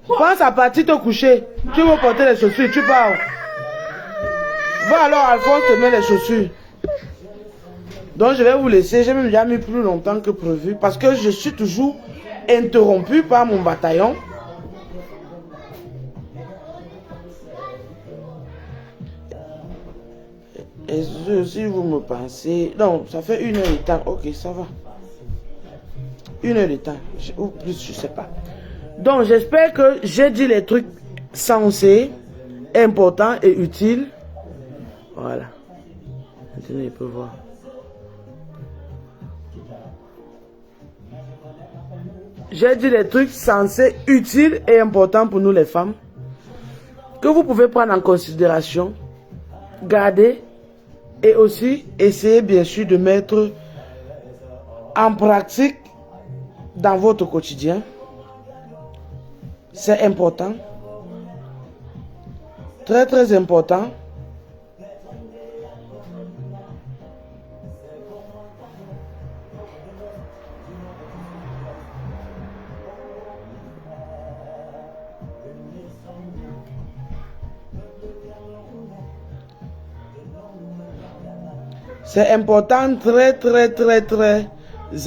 Pense à partir te coucher. Tu veux porter les chaussures, tu pars. Va alors, Alphonse te met les chaussures. Donc je vais vous laisser, j'ai même déjà mis plus longtemps que prévu parce que je suis toujours interrompu par mon bataillon. Et si vous me pensez... Non, ça fait 1 heure de temps. Ok, ça va. 1 heure de temps. Ou plus, je sais pas. Donc j'espère que j'ai dit les trucs sensés, importants et utiles. Voilà. Maintenant, il peut voir. J'ai dit des trucs sensés, utiles et importants pour nous les femmes, que vous pouvez prendre en considération, garder et aussi essayer bien sûr de mettre en pratique dans votre quotidien. C'est important, très très important. C'est important, très, très, très, très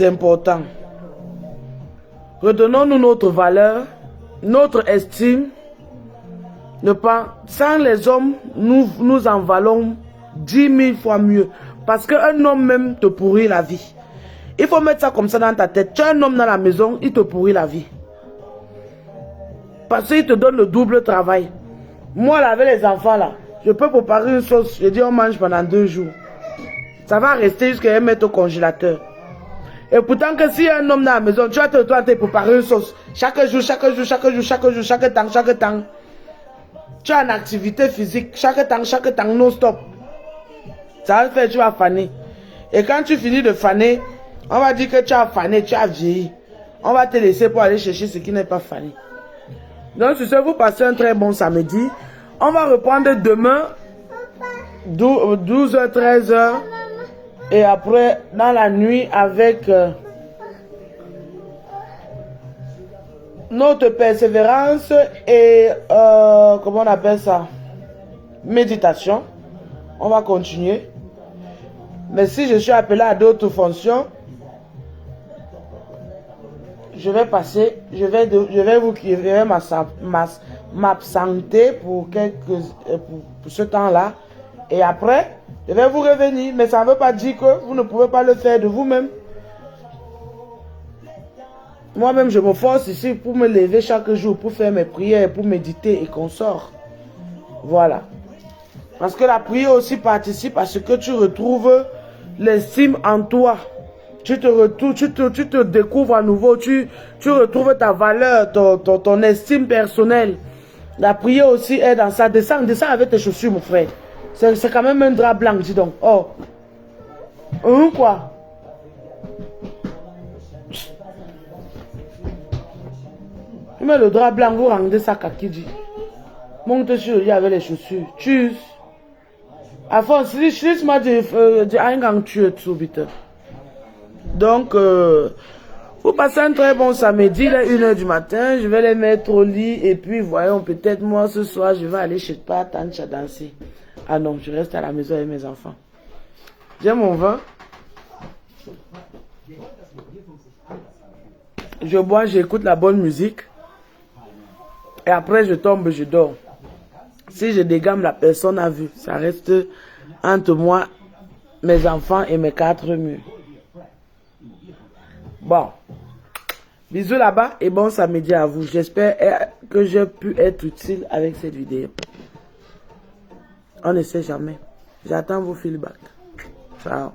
important. Redonnons-nous notre valeur, notre estime. Ne pas, sans les hommes, nous en valons 10 000 fois mieux. Parce qu'un homme même te pourrit la vie. Il faut mettre ça comme ça dans ta tête. Tu as un homme dans la maison, il te pourrit la vie. Parce qu'il te donne le double travail. Moi, là, avec les enfants, là, je peux préparer une sauce. Je dis, on mange pendant 2 jours. Ça va rester jusqu'à les mettre au congélateur. Et pourtant que s'il y a un homme dans la maison, tu vas te retrouver pour préparer une sauce. Chaque jour, chaque jour, chaque jour, chaque jour, chaque temps, chaque temps. Tu as une activité physique. Chaque temps, non-stop. Ça va faire, tu vas faner. Et quand tu finis de faner, on va dire que tu as fané, tu as vieilli. On va te laisser pour aller chercher ce qui n'est pas fané. Donc, sur ce, vous passez un très bon samedi. On va reprendre demain, 12h, 13h. Et après, dans la nuit, avec notre persévérance et, comment on appelle ça, méditation, on va continuer. Mais si je suis appelé à d'autres fonctions, je vais passer, je vais m'absenter pour ce temps-là. Et après, je vais vous revenir, mais ça ne veut pas dire que vous ne pouvez pas le faire de vous-même. Moi-même, je me force ici pour me lever chaque jour, pour faire mes prières, pour méditer et qu'on sort. Voilà. Parce que la prière aussi participe à ce que tu retrouves l'estime en toi. Tu te découvres à nouveau, tu retrouves ta valeur, ton estime personnelle. La prière aussi est dans ça. Descends avec tes chaussures, mon frère. C'est quand même un drap blanc, dis donc. Oh. Quoi? Tu mets le drap blanc, vous rendez ça kaki dit. Monte sur le lit avec les chaussures. Tschüss. Avant, schließ mal die Eingangstür zu, bitte. Donc, vous passez un très bon samedi, il est 1h du matin. Je vais les mettre au lit et puis, voyons, peut-être moi ce soir, je vais aller chez pas Tancha danser. Ah non, je reste à la maison avec mes enfants. J'ai mon vin. Je bois, j'écoute la bonne musique. Et après, je tombe, je dors. Si je dégamme, la personne a vu. Ça reste entre moi, mes enfants et mes 4 murs. Bon. Bisous là-bas et bon samedi à vous. J'espère que j'ai pu être utile avec cette vidéo. On ne sait jamais. J'attends vos feedbacks. Ciao.